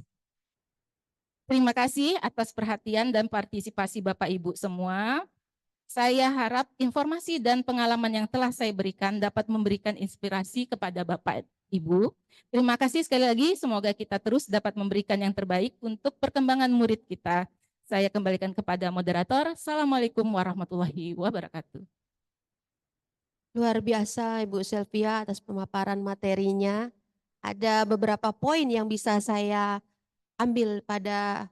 Terima kasih atas perhatian dan partisipasi Bapak Ibu semua. Saya harap informasi dan pengalaman yang telah saya berikan dapat memberikan inspirasi kepada Bapak Ibu. Terima kasih sekali lagi, semoga kita terus dapat memberikan yang terbaik untuk perkembangan murid kita. Saya kembalikan kepada moderator. Assalamualaikum warahmatullahi wabarakatuh. Luar biasa Ibu Selvia atas pemaparan materinya. Ada beberapa poin yang bisa saya ambil pada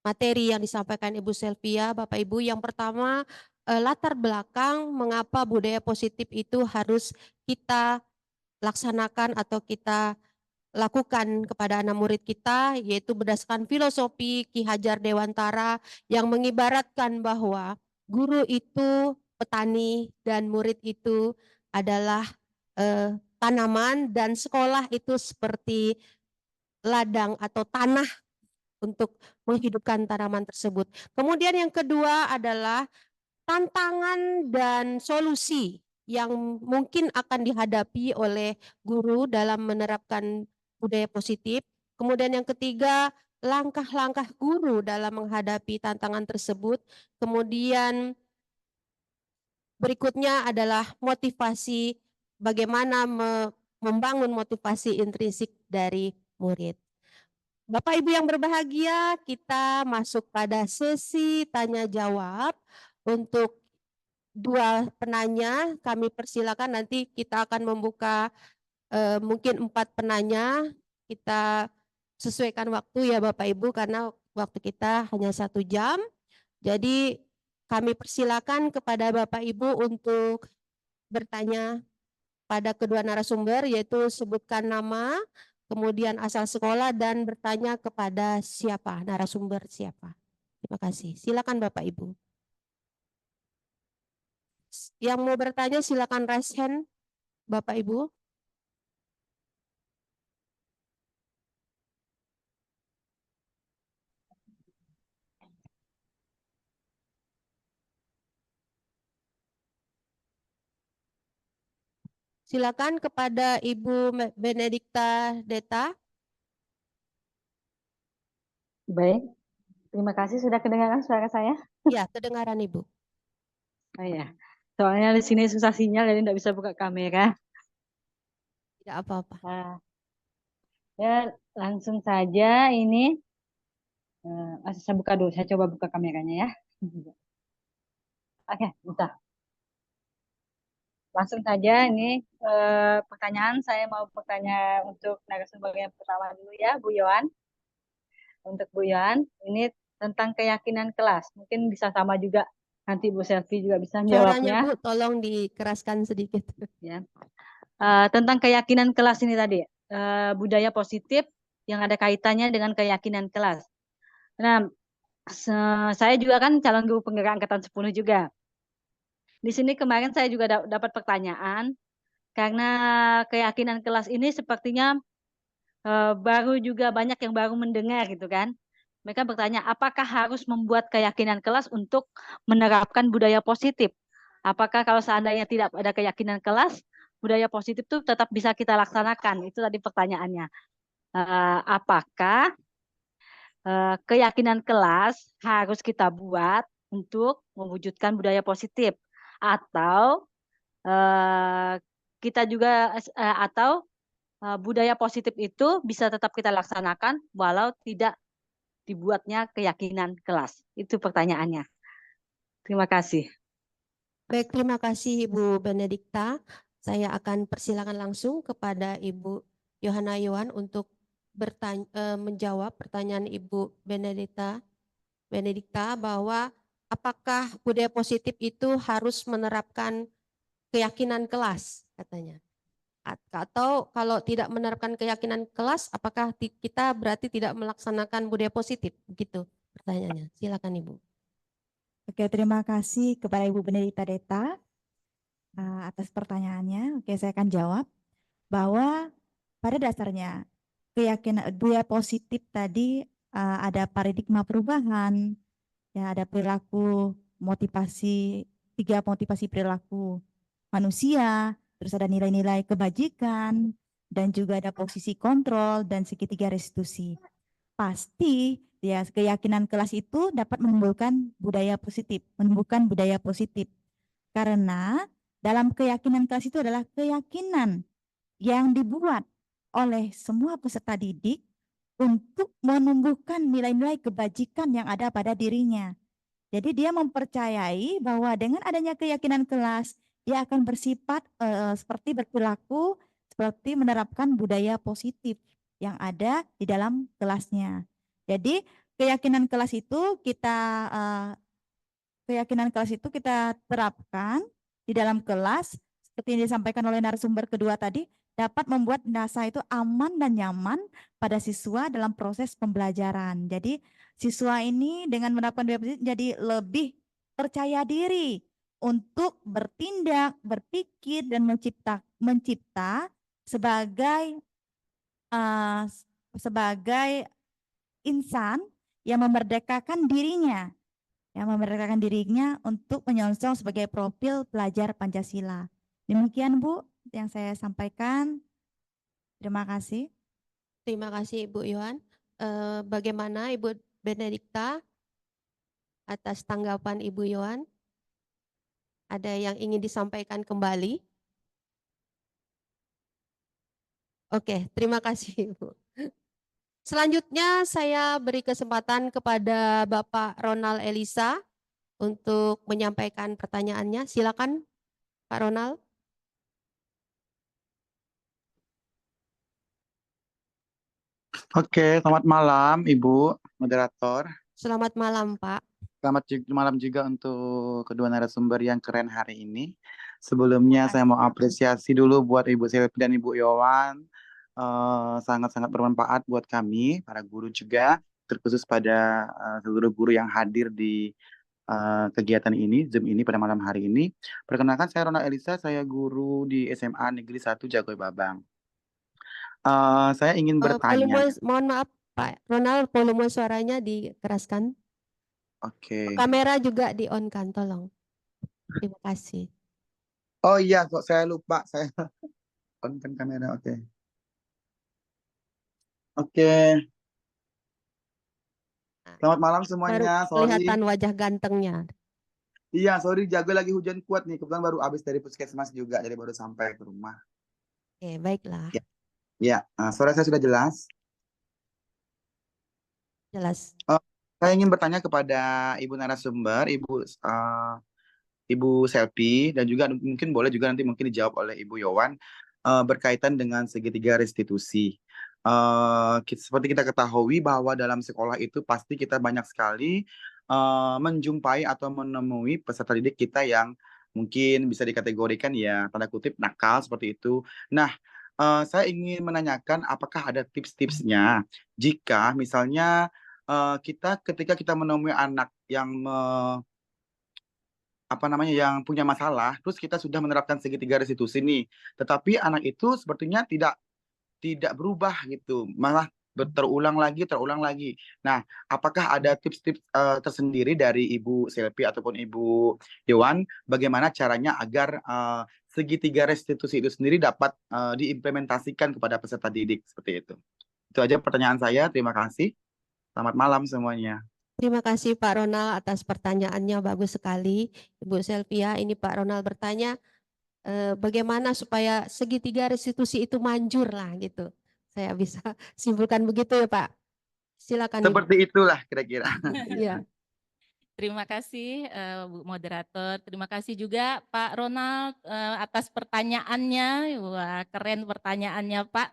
materi yang disampaikan Ibu Selvia, Bapak Ibu. Yang pertama, latar belakang mengapa budaya positif itu harus kita laksanakan atau kita lakukan kepada anak murid kita, yaitu berdasarkan filosofi Ki Hajar Dewantara yang mengibaratkan bahwa guru itu petani dan murid itu adalah tanaman, dan sekolah itu seperti ladang atau tanah untuk menghidupkan tanaman tersebut. Kemudian yang kedua adalah tantangan dan solusi yang mungkin akan dihadapi oleh guru dalam menerapkan budaya positif. Kemudian yang ketiga, langkah-langkah guru dalam menghadapi tantangan tersebut. Kemudian berikutnya adalah motivasi, bagaimana membangun motivasi intrinsik dari murid. Bapak Ibu yang berbahagia, kita masuk pada sesi tanya jawab. Untuk dua penanya, kami persilakan, nanti kita akan membuka mungkin 4 penanya. Kita sesuaikan waktu ya Bapak Ibu, karena waktu kita hanya 1 jam. Jadi kami persilakan kepada Bapak Ibu untuk bertanya pada kedua narasumber, yaitu sebutkan nama, kemudian asal sekolah, dan bertanya kepada siapa, narasumber siapa. Terima kasih. Silakan Bapak Ibu. Yang mau bertanya silakan raise hand, Bapak Ibu. Silakan kepada Ibu Benedikta Deta. Baik, terima kasih sudah kedengaran suara saya. Ya, kedengaran Ibu. Oh ya, soalnya di sini susah sinyal jadi tidak bisa buka kamera. Tidak apa-apa. Ya, langsung saja ini. Saya buka dulu, saya coba buka kameranya ya. Oke, bisa. Langsung saja ini pertanyaan, saya mau bertanya untuk narasumber yang pertama dulu ya, Bu Yohan. Untuk Bu Yohan, ini tentang keyakinan kelas. Mungkin bisa sama juga, nanti Bu Selvi juga bisa Suaranya menjawabnya. Bu, tolong dikeraskan sedikit. Ya. Tentang keyakinan kelas ini tadi, budaya positif yang ada kaitannya dengan keyakinan kelas. Nah, saya juga kan calon guru penggerak angkatan 10 juga. Di sini kemarin saya juga dapat pertanyaan, karena keyakinan kelas ini sepertinya baru juga banyak yang baru mendengar gitu kan. Mereka bertanya, apakah harus membuat keyakinan kelas untuk menerapkan budaya positif? Apakah kalau seandainya tidak ada keyakinan kelas, budaya positif itu tetap bisa kita laksanakan? Itu tadi pertanyaannya. Apakah keyakinan kelas harus kita buat untuk mewujudkan budaya positif? Atau kita juga budaya positif itu bisa tetap kita laksanakan walau tidak dibuatnya keyakinan kelas? Itu pertanyaannya. Terima kasih. Baik, terima kasih Ibu Benedikta. Saya akan persilakan langsung kepada Ibu Yohana Yohan untuk menjawab pertanyaan Ibu Benedikta bahwa apakah budaya positif itu harus menerapkan keyakinan kelas katanya. Atau kalau tidak menerapkan keyakinan kelas, apakah kita berarti tidak melaksanakan budaya positif? Begitu pertanyaannya. Silakan Ibu. Oke, terima kasih kepada Ibu Benedikta Deta atas pertanyaannya. Oke, saya akan jawab bahwa pada dasarnya keyakinan budaya positif tadi ada paradigma perubahan, ya ada perilaku motivasi, 3 motivasi perilaku manusia, terus ada nilai-nilai kebajikan, dan juga ada posisi kontrol dan segitiga restitusi. Pasti ya keyakinan kelas itu dapat menumbuhkan budaya positif, menumbuhkan budaya positif. Karena dalam keyakinan kelas itu adalah keyakinan yang dibuat oleh semua peserta didik untuk menumbuhkan nilai-nilai kebajikan yang ada pada dirinya. Jadi dia mempercayai bahwa dengan adanya keyakinan kelas, dia akan bersifat seperti berperilaku, seperti menerapkan budaya positif yang ada di dalam kelasnya. Jadi keyakinan kelas itu kita terapkan di dalam kelas seperti yang disampaikan oleh narasumber kedua tadi, dapat membuat NASA itu aman dan nyaman pada siswa dalam proses pembelajaran. Jadi siswa ini dengan menerapkan budaya positif jadi lebih percaya diri untuk bertindak, berpikir dan mencipta sebagai insan yang memerdekakan dirinya untuk menyongsong sebagai profil pelajar Pancasila. Demikian Bu yang saya sampaikan. Terima kasih. Terima kasih Ibu Yohan. Bagaimana Ibu Benedikta atas tanggapan Ibu Yohan? Ada yang ingin disampaikan kembali? Oke, terima kasih Ibu. Selanjutnya saya beri kesempatan kepada Bapak Ronald Elisa untuk menyampaikan pertanyaannya. Silakan Pak Ronald. Oke, selamat malam Ibu Moderator. Selamat malam Pak. Selamat malam juga untuk kedua narasumber yang keren hari ini. Sebelumnya saya mau apresiasi dulu buat Ibu Selvi dan Ibu Yowan. Sangat-sangat bermanfaat buat kami, para guru juga, terkhusus pada seluruh guru yang hadir di kegiatan ini, Zoom ini pada malam hari ini. Perkenalkan saya Ronald Elisa, saya guru di SMA Negeri 1 Jagoy Babang. Saya ingin bertanya. Mohon maaf Pak Ronald, volume suaranya dikeraskan. Oke. Kamera juga di-on-kan, tolong. Terima kasih. Oh iya, kok saya lupa. Saya on-kan kamera, oke. Oke. Selamat malam semuanya. Baru kelihatan wajah gantengnya. Iya, sorry, Jago lagi hujan kuat nih. Kebetulan baru habis dari puskesmas juga, jadi baru sampai ke rumah. Oke, baiklah. Ya, suara saya sudah jelas. Jelas. Saya ingin bertanya kepada Ibu narasumber, Ibu Selvi, dan juga mungkin boleh juga nanti mungkin dijawab oleh Ibu Yowan berkaitan dengan segitiga restitusi. Seperti kita ketahui bahwa dalam sekolah itu pasti kita banyak sekali menjumpai atau menemui peserta didik kita yang mungkin bisa dikategorikan ya tanda kutip nakal seperti itu. Nah, saya ingin menanyakan apakah ada tips-tipsnya jika misalnya ketika kita menemui anak yang yang punya masalah, terus kita sudah menerapkan segitiga restitusi nih, tetapi anak itu sepertinya tidak berubah gitu, malah terulang lagi. Nah, apakah ada tips-tips tersendiri dari Ibu Selvi ataupun Ibu Yowan, bagaimana caranya agar segitiga restitusi itu sendiri dapat diimplementasikan kepada peserta didik seperti itu? Itu aja pertanyaan saya. Terima kasih. Selamat malam semuanya. Terima kasih Pak Ronald atas pertanyaannya, bagus sekali. Ibu Selvia, ini Pak Ronald bertanya bagaimana supaya segitiga restitusi itu manjur lah gitu. Saya bisa simpulkan begitu ya Pak. Silakan Ibu. Seperti itulah kira-kira. Iya. Terima kasih Bu Moderator. Terima kasih juga Pak Ronald atas pertanyaannya. Wah, keren pertanyaannya Pak.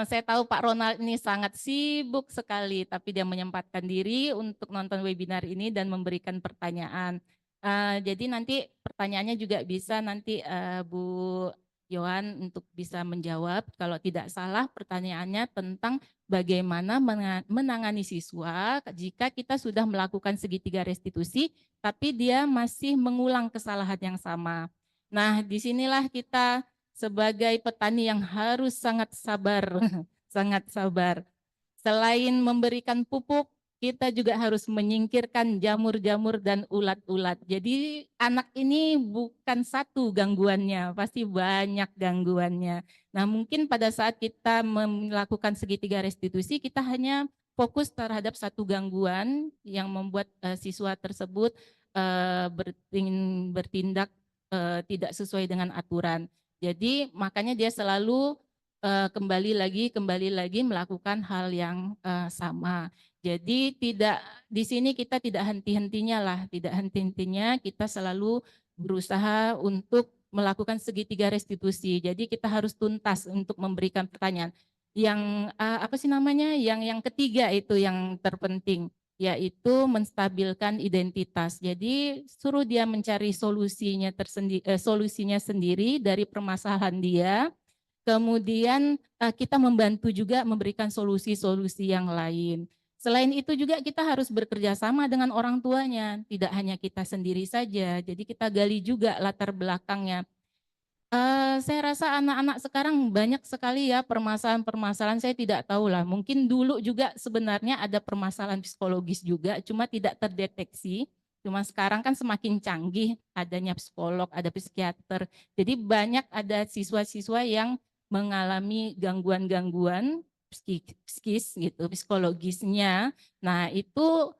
Saya tahu Pak Ronald ini sangat sibuk sekali, tapi dia menyempatkan diri untuk nonton webinar ini dan memberikan pertanyaan. Jadi nanti pertanyaannya juga bisa nanti Bu Yohan untuk bisa menjawab. Kalau tidak salah pertanyaannya tentang bagaimana menangani siswa jika kita sudah melakukan segitiga restitusi, tapi dia masih mengulang kesalahan yang sama. Nah, disinilah kita sebagai petani yang harus sangat sabar, sangat sabar. Selain memberikan pupuk, kita juga harus menyingkirkan jamur-jamur dan ulat-ulat. Jadi anak ini bukan satu gangguannya, pasti banyak gangguannya. Nah, mungkin pada saat kita melakukan segitiga restitusi, kita hanya fokus terhadap satu gangguan yang membuat siswa tersebut bertindak tidak sesuai dengan aturan. Jadi makanya dia selalu kembali lagi melakukan hal yang sama. Jadi tidak di sini kita tidak henti-hentinya lah, tidak henti-hentinya kita selalu berusaha untuk melakukan segitiga restitusi. Jadi kita harus tuntas untuk memberikan pertanyaan. Yang apa sih namanya? Yang ketiga itu yang terpenting, yaitu menstabilkan identitas. Jadi suruh dia mencari solusinya sendiri dari permasalahan dia. Kemudian kita membantu juga memberikan solusi-solusi yang lain. Selain itu juga kita harus bekerja sama dengan orang tuanya, tidak hanya kita sendiri saja. Jadi kita gali juga latar belakangnya. Saya rasa anak-anak sekarang banyak sekali ya permasalahan-permasalahan, saya tidak tahu lah. Mungkin dulu juga sebenarnya ada permasalahan psikologis juga, cuma tidak terdeteksi. Cuma sekarang kan semakin canggih, adanya psikolog, ada psikiater. Jadi banyak ada siswa-siswa yang mengalami gangguan-gangguan psikis gitu, psikologisnya. Nah itu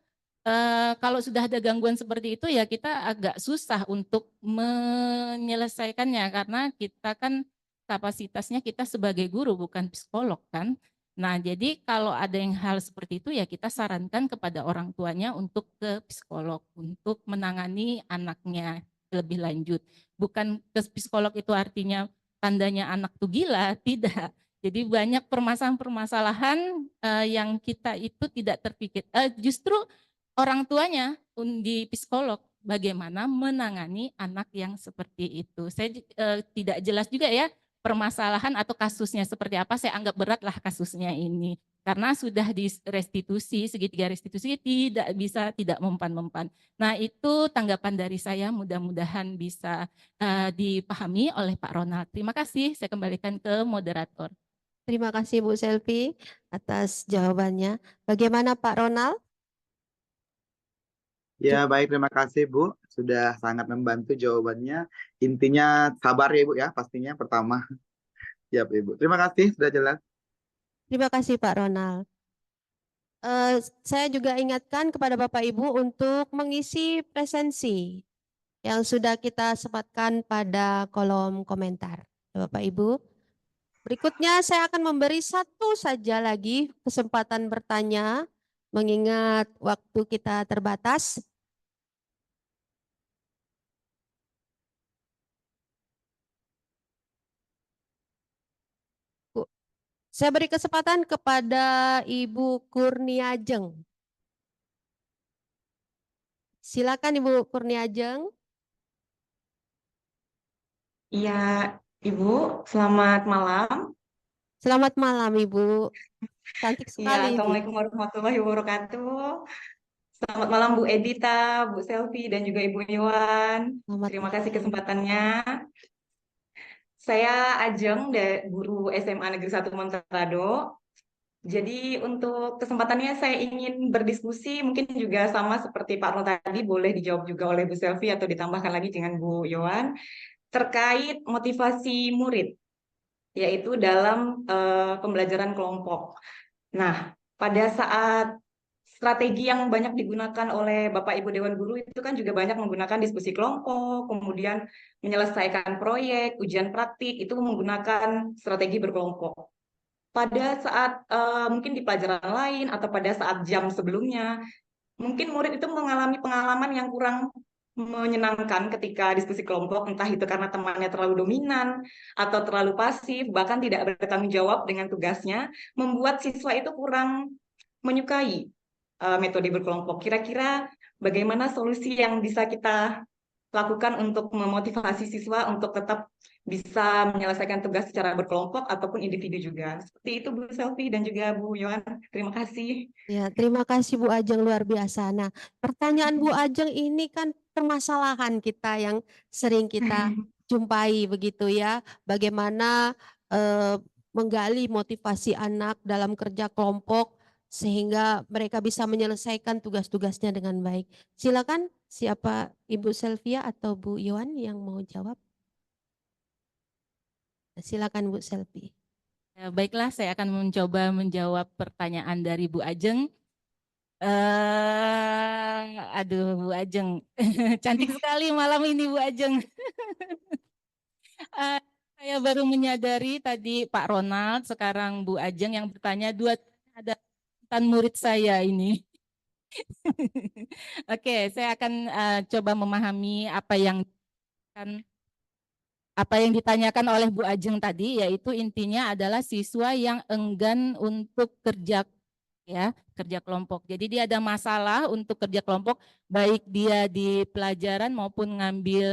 kalau sudah ada gangguan seperti itu ya kita agak susah untuk menyelesaikannya karena kita kan kapasitasnya kita sebagai guru bukan psikolog kan. Nah jadi kalau ada yang hal seperti itu ya kita sarankan kepada orang tuanya untuk ke psikolog untuk menangani anaknya lebih lanjut. Bukan ke psikolog itu artinya tandanya anak tuh gila, tidak. Jadi banyak permasalahan-permasalahan yang kita itu tidak terpikir. Justru orang tuanya di psikolog bagaimana menangani anak yang seperti itu. Saya tidak jelas juga ya permasalahan atau kasusnya seperti apa, saya anggap beratlah kasusnya ini. Karena sudah di restitusi, segitiga restitusi tidak mempan-mempan. Nah itu tanggapan dari saya, mudah-mudahan bisa dipahami oleh Pak Ronald. Terima kasih, saya kembalikan ke moderator. Terima kasih Bu Selvi atas jawabannya. Bagaimana Pak Ronald? Ya, baik, terima kasih Bu. Sudah sangat membantu jawabannya. Intinya sabar ya Ibu ya, pastinya pertama. Siap Ibu. Terima kasih, sudah jelas. Terima kasih Pak Ronald. Saya juga ingatkan kepada Bapak Ibu untuk mengisi presensi yang sudah kita sempatkan pada kolom komentar. Bapak Ibu, berikutnya saya akan memberi satu saja lagi kesempatan bertanya, mengingat waktu kita terbatas. Saya beri kesempatan kepada Ibu Kurniajeng. Silakan Ibu Kurniajeng. Iya, Ibu, selamat malam. Selamat malam Ibu. Cantik Iya, sekali ini. Assalamualaikum warahmatullahi wabarakatuh. Selamat malam Bu Edita, Bu Selvi, dan juga Ibu Iwan. Selamat Terima kasih malam. kesempatannya. Saya Ajeng, guru SMA Negeri 1 Monterado. Jadi untuk kesempatannya saya ingin berdiskusi, mungkin juga sama seperti Pak Ron tadi, boleh dijawab juga oleh Bu Selvi atau ditambahkan lagi dengan Bu Yohan, terkait motivasi murid, yaitu dalam pembelajaran kelompok. Nah, pada saat strategi yang banyak digunakan oleh Bapak Ibu Dewan Guru itu kan juga banyak menggunakan diskusi kelompok, kemudian menyelesaikan proyek, ujian praktik, itu menggunakan strategi berkelompok. pada saat mungkin di pelajaran lain atau pada saat jam sebelumnya, mungkin murid itu mengalami pengalaman yang kurang menyenangkan ketika diskusi kelompok, entah itu karena temannya terlalu dominan atau terlalu pasif, bahkan tidak bertanggung jawab dengan tugasnya, membuat siswa itu kurang menyukai metode berkelompok. Kira-kira bagaimana solusi yang bisa kita lakukan untuk memotivasi siswa untuk tetap bisa menyelesaikan tugas secara berkelompok ataupun individu juga. Seperti itu Bu Selvi dan juga Bu Yohan. Terima kasih. Ya, terima kasih Bu Ajeng, luar biasa. Nah, pertanyaan Bu Ajeng ini kan permasalahan kita yang sering kita jumpai begitu ya. Bagaimana menggali motivasi anak dalam kerja kelompok sehingga mereka bisa menyelesaikan tugas-tugasnya dengan baik. Silakan siapa Ibu Selvia atau Bu Yohan yang mau jawab? Silakan Bu Selvi. Baiklah, saya akan mencoba menjawab pertanyaan dari Bu Ajeng. Aduh, Bu Ajeng, cantik sekali malam ini Bu Ajeng. Saya baru menyadari tadi Pak Ronald, sekarang Bu Ajeng yang bertanya dua ada mantan murid saya ini. Oke, saya akan coba memahami apa yang ditanyakan oleh Bu Ajeng tadi, yaitu intinya adalah siswa yang enggan untuk kerja kelompok. Jadi dia ada masalah untuk kerja kelompok, baik dia di pelajaran maupun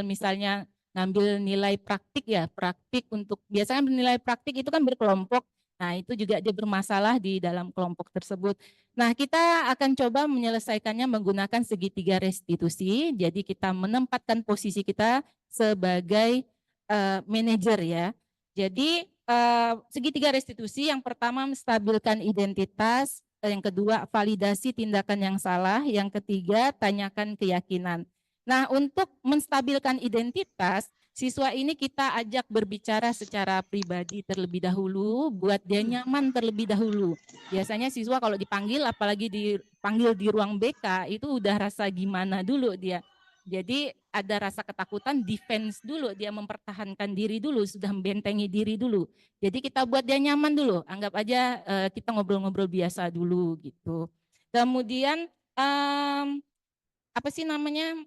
misalnya ngambil nilai praktik praktik untuk biasanya nilai praktik itu kan berkelompok. Nah, itu juga dia bermasalah di dalam kelompok tersebut. Nah, kita akan coba menyelesaikannya menggunakan segitiga restitusi. Jadi kita menempatkan posisi kita sebagai manajer ya. Jadi segitiga restitusi, yang pertama menstabilkan identitas, yang kedua validasi tindakan yang salah, yang ketiga tanyakan keyakinan. Nah, untuk menstabilkan identitas, siswa ini kita ajak berbicara secara pribadi terlebih dahulu, buat dia nyaman terlebih dahulu. Biasanya siswa kalau dipanggil, apalagi dipanggil di ruang BK, itu udah rasa gimana dulu dia. Jadi ada rasa ketakutan, defense dulu, dia mempertahankan diri dulu, sudah membentengi diri dulu. Jadi kita buat dia nyaman dulu, anggap aja kita ngobrol-ngobrol biasa dulu gitu. Kemudian apa sih namanya,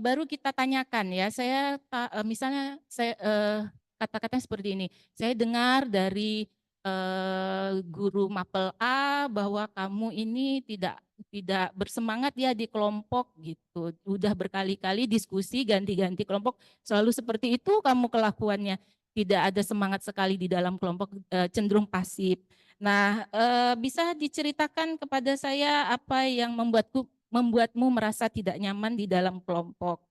baru kita tanyakan ya, misalnya saya kata-katanya seperti ini, saya dengar dari guru mapel A bahwa kamu ini tidak bersemangat ya di kelompok gitu. Udah berkali-kali diskusi ganti-ganti kelompok, selalu seperti itu kamu kelakuannya. Tidak ada semangat sekali di dalam kelompok, cenderung pasif. Nah, bisa diceritakan kepada saya apa yang membuatmu merasa tidak nyaman di dalam kelompok.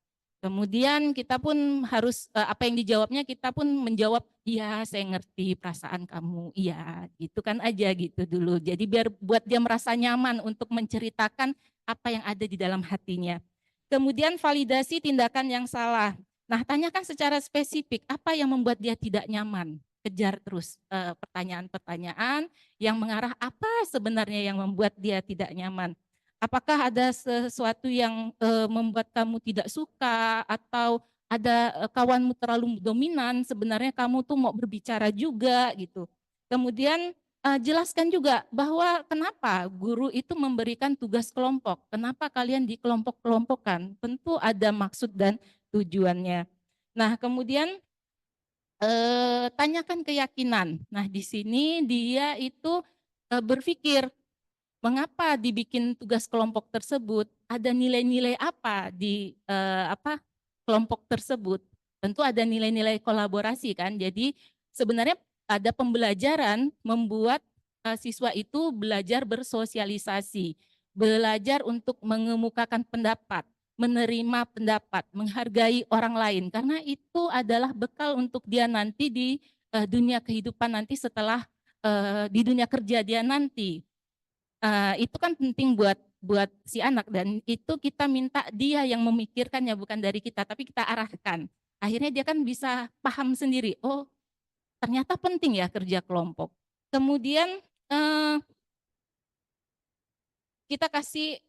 Kemudian kita pun harus, apa yang dijawabnya kita pun menjawab, iya saya ngerti perasaan kamu, iya gitu kan aja gitu dulu. Jadi biar buat dia merasa nyaman untuk menceritakan apa yang ada di dalam hatinya. Kemudian validasi tindakan yang salah. Nah, tanyakan secara spesifik apa yang membuat dia tidak nyaman. Kejar terus pertanyaan-pertanyaan yang mengarah apa sebenarnya yang membuat dia tidak nyaman. Apakah ada sesuatu yang membuat kamu tidak suka, atau ada kawanmu terlalu dominan, sebenarnya kamu tuh mau berbicara juga gitu. Kemudian jelaskan juga bahwa kenapa guru itu memberikan tugas kelompok, kenapa kalian dikelompok-kelompokkan, tentu ada maksud dan tujuannya. Nah, kemudian tanyakan keyakinan. Nah, di sini dia itu berpikir, mengapa dibikin tugas kelompok tersebut? Ada nilai-nilai apa di kelompok tersebut? Tentu ada nilai-nilai kolaborasi kan. Jadi sebenarnya ada pembelajaran membuat siswa itu belajar bersosialisasi, belajar untuk mengemukakan pendapat, menerima pendapat, menghargai orang lain. Karena itu adalah bekal untuk dia nanti di dunia kehidupan nanti setelah di dunia kerja dia nanti. Itu kan penting buat si anak, dan itu kita minta dia yang memikirkannya, bukan dari kita, tapi kita arahkan. Akhirnya dia kan bisa paham sendiri, oh ternyata penting ya kerja kelompok. Kemudian kita kasih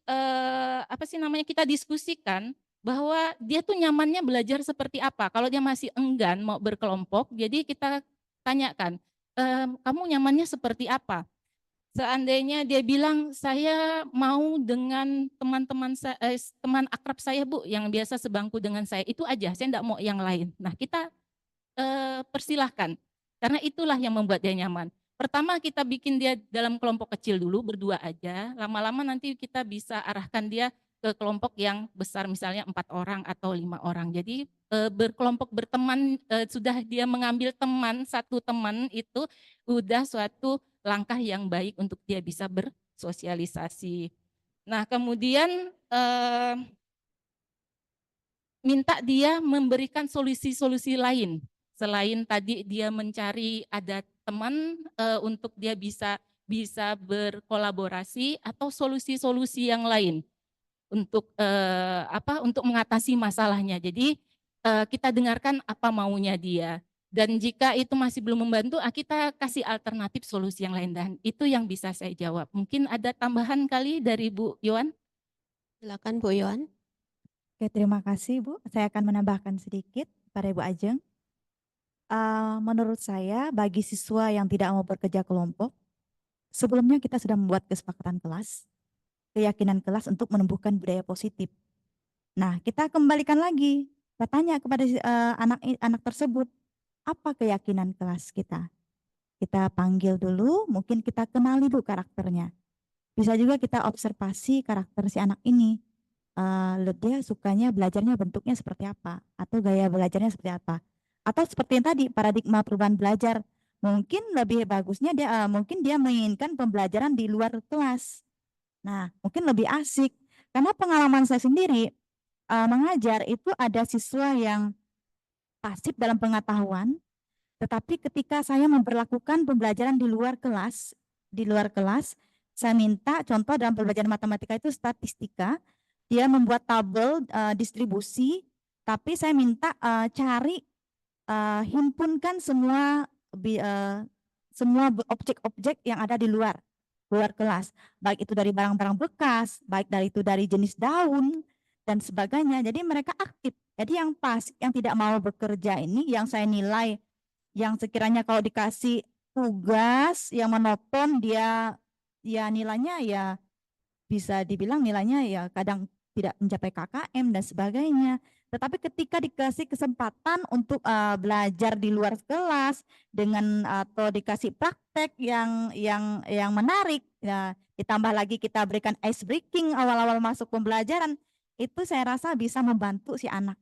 kita diskusikan bahwa dia tuh nyamannya belajar seperti apa. Kalau dia masih enggan mau berkelompok, jadi kita tanyakan, kamu nyamannya seperti apa? Seandainya dia bilang saya mau dengan teman akrab saya Bu yang biasa sebangku dengan saya, itu aja, saya enggak mau yang lain. Nah kita persilahkan, karena itulah yang membuat dia nyaman. Pertama kita bikin dia dalam kelompok kecil dulu, berdua aja, lama-lama nanti kita bisa arahkan dia ke kelompok yang besar, misalnya 4 orang atau 5 orang. Jadi berkelompok berteman, sudah dia mengambil teman, satu teman itu udah suatu langkah yang baik untuk dia bisa bersosialisasi. Nah kemudian minta dia memberikan solusi-solusi lain. Selain tadi dia mencari ada teman untuk dia bisa berkolaborasi atau solusi-solusi yang lain untuk untuk mengatasi masalahnya. Jadi kita dengarkan apa maunya dia. Dan jika itu masih belum membantu, kita kasih alternatif solusi yang lain. Dan itu yang bisa saya jawab. Mungkin ada tambahan kali dari Bu Yohan? Silakan Bu Yohan. Oke, terima kasih Bu. Saya akan menambahkan sedikit pada Ibu Ajeng. Menurut saya, bagi siswa yang tidak mau bekerja kelompok, sebelumnya kita sudah membuat kesepakatan kelas, keyakinan kelas untuk menumbuhkan budaya positif. Nah, kita kembalikan lagi, kita tanya kepada anak tersebut, apa keyakinan kelas kita? Kita panggil dulu, mungkin kita kenali dulu karakternya. Bisa juga kita observasi karakter si anak ini. Dia sukanya belajarnya bentuknya seperti apa, atau gaya belajarnya seperti apa. Atau seperti yang tadi, paradigma perubahan belajar. Mungkin lebih bagusnya mungkin dia menginginkan pembelajaran di luar kelas. Nah, mungkin lebih asik. Karena pengalaman saya sendiri, mengajar itu ada siswa yang pasif dalam pengetahuan, tetapi ketika saya memperlakukan pembelajaran di luar kelas, saya minta contoh dalam pembelajaran matematika itu statistika, dia membuat tabel distribusi, tapi saya minta himpunkan semua objek-objek yang ada di luar kelas, baik itu dari barang-barang bekas, baik dari jenis daun dan sebagainya. Jadi mereka aktif. Jadi yang pasif, yang tidak mau bekerja ini, yang saya nilai, yang sekiranya kalau dikasih tugas yang monoton, dia ya nilainya ya bisa dibilang nilainya ya kadang tidak mencapai KKM dan sebagainya. Tetapi ketika dikasih kesempatan untuk belajar di luar kelas dengan atau dikasih praktek yang menarik, ya, ditambah lagi kita berikan ice breaking awal-awal masuk pembelajaran, itu saya rasa bisa membantu si anak.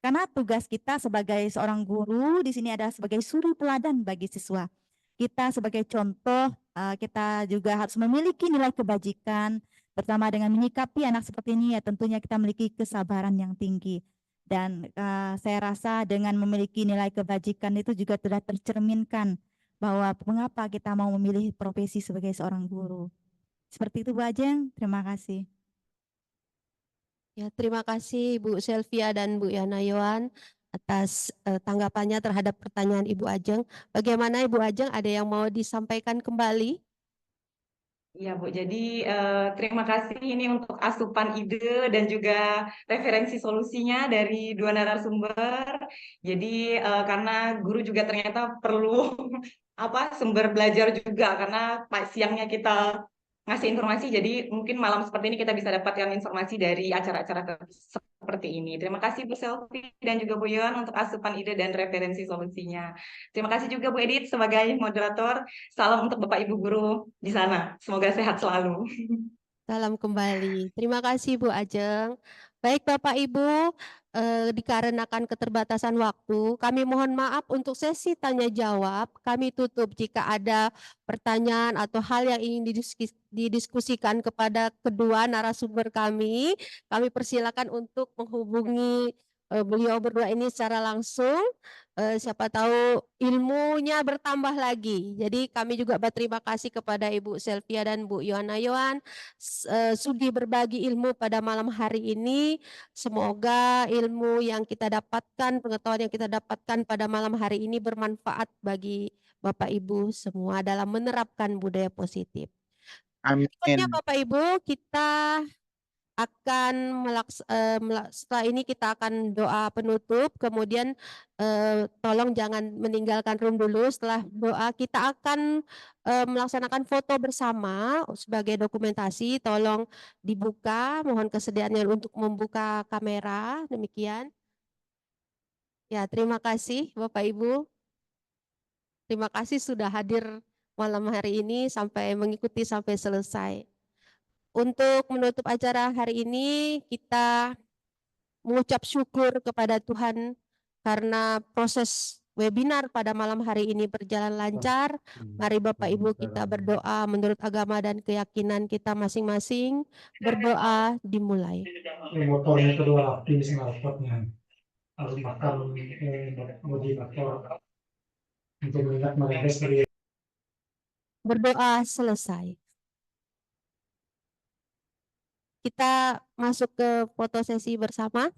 Karena tugas kita sebagai seorang guru di sini adalah sebagai suri teladan bagi siswa. Kita sebagai contoh, kita juga harus memiliki nilai kebajikan. Bersama dengan menyikapi anak seperti ini, ya tentunya kita memiliki kesabaran yang tinggi. Dan saya rasa dengan memiliki nilai kebajikan itu juga sudah tercerminkan bahwa mengapa kita mau memilih profesi sebagai seorang guru. Seperti itu Bu Ajeng, terima kasih. Ya, terima kasih Bu Selvia dan Bu Yana Yohan atas tanggapannya terhadap pertanyaan Ibu Ajeng. Bagaimana Ibu Ajeng, ada yang mau disampaikan kembali? Iya Bu, jadi terima kasih ini untuk asupan ide dan juga referensi solusinya dari dua narasumber. Jadi karena guru juga ternyata perlu sumber belajar juga, karena siangnya kita ngasih informasi, jadi mungkin malam seperti ini kita bisa dapatkan informasi dari acara-acara seperti ini. Terima kasih Bu Selvi dan juga Bu Yon untuk asupan ide dan referensi solusinya. Terima kasih juga Bu Edith sebagai moderator. Salam untuk Bapak Ibu guru di sana. Semoga sehat selalu. Salam kembali. Terima kasih Bu Ajeng. Baik Bapak Ibu, dikarenakan keterbatasan waktu, kami mohon maaf untuk sesi tanya jawab. Kami tutup. Jika ada pertanyaan atau hal yang ingin didiskusikan kepada kedua narasumber kami persilakan untuk menghubungi beliau berdua ini secara langsung. Siapa tahu ilmunya bertambah lagi. Jadi kami juga berterima kasih kepada Ibu Selvia dan Bu Yohana Yohan sudi berbagi ilmu pada malam hari ini. Semoga ilmu yang kita dapatkan, pengetahuan yang kita dapatkan pada malam hari ini bermanfaat bagi Bapak Ibu semua dalam menerapkan budaya positif. Amin. Berikutnya Bapak Ibu, kita setelah ini kita akan doa penutup, kemudian tolong jangan meninggalkan room dulu. Setelah doa kita akan melaksanakan foto bersama sebagai dokumentasi. Tolong dibuka, mohon kesediaannya untuk membuka kamera. Demikian. Ya, terima kasih Bapak Ibu. Terima kasih sudah hadir malam hari ini sampai mengikuti sampai selesai. Untuk menutup acara hari ini, kita mengucap syukur kepada Tuhan karena proses webinar pada malam hari ini berjalan lancar. Mari Bapak Ibu kita berdoa menurut agama dan keyakinan kita masing-masing. Berdoa dimulai. Motornya kedua aktif knalpotnya harus makan modifikator untuk mengingat meredes dari Berdoa selesai. Kita masuk ke foto sesi bersama.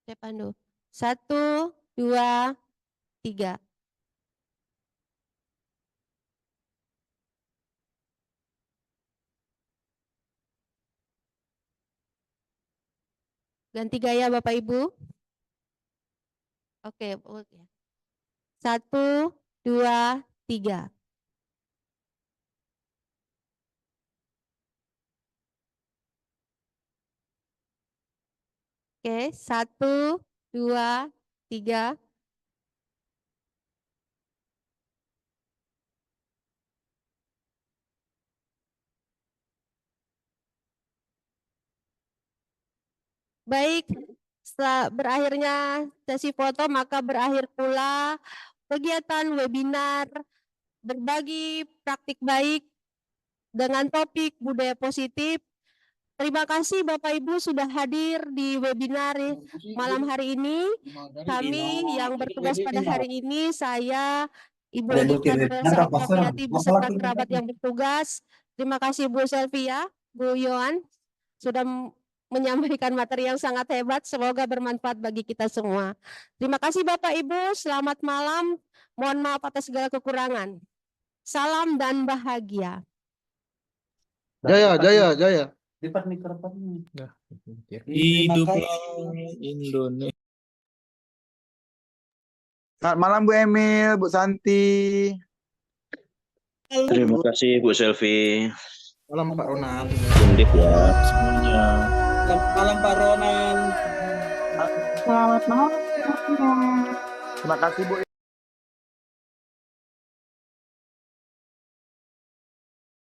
Saya pandu. 1, 2, 3. Ganti gaya Bapak Ibu. Oke. 1, 2, 3. Oke, 1, 2, 3. Baik, setelah berakhirnya sesi foto, maka berakhir pula kegiatan webinar berbagi praktik baik dengan topik budaya positif. Terima kasih Bapak Ibu sudah hadir di webinar malam hari ini. Kami yang bertugas pada hari ini, saya Ibu Dr. Safiati beserta kerabat yang bertugas. Terima kasih Bu Selvia, Bu Yohan sudah menyampaikan materi yang sangat hebat. Semoga bermanfaat bagi kita semua. Terima kasih Bapak Ibu, selamat malam. Mohon maaf atas segala kekurangan. Salam dan bahagia. Jaya, jaya, jaya. lipat mikrofonnya. Hiduplah Indonesia. Selamat malam Bu Emil, Bu Santi. Terima kasih Bu Selvi. Malam Pak Ronald. Undip ya semuanya. Malam Pak Ronald. Selamat malam. Terima kasih Bu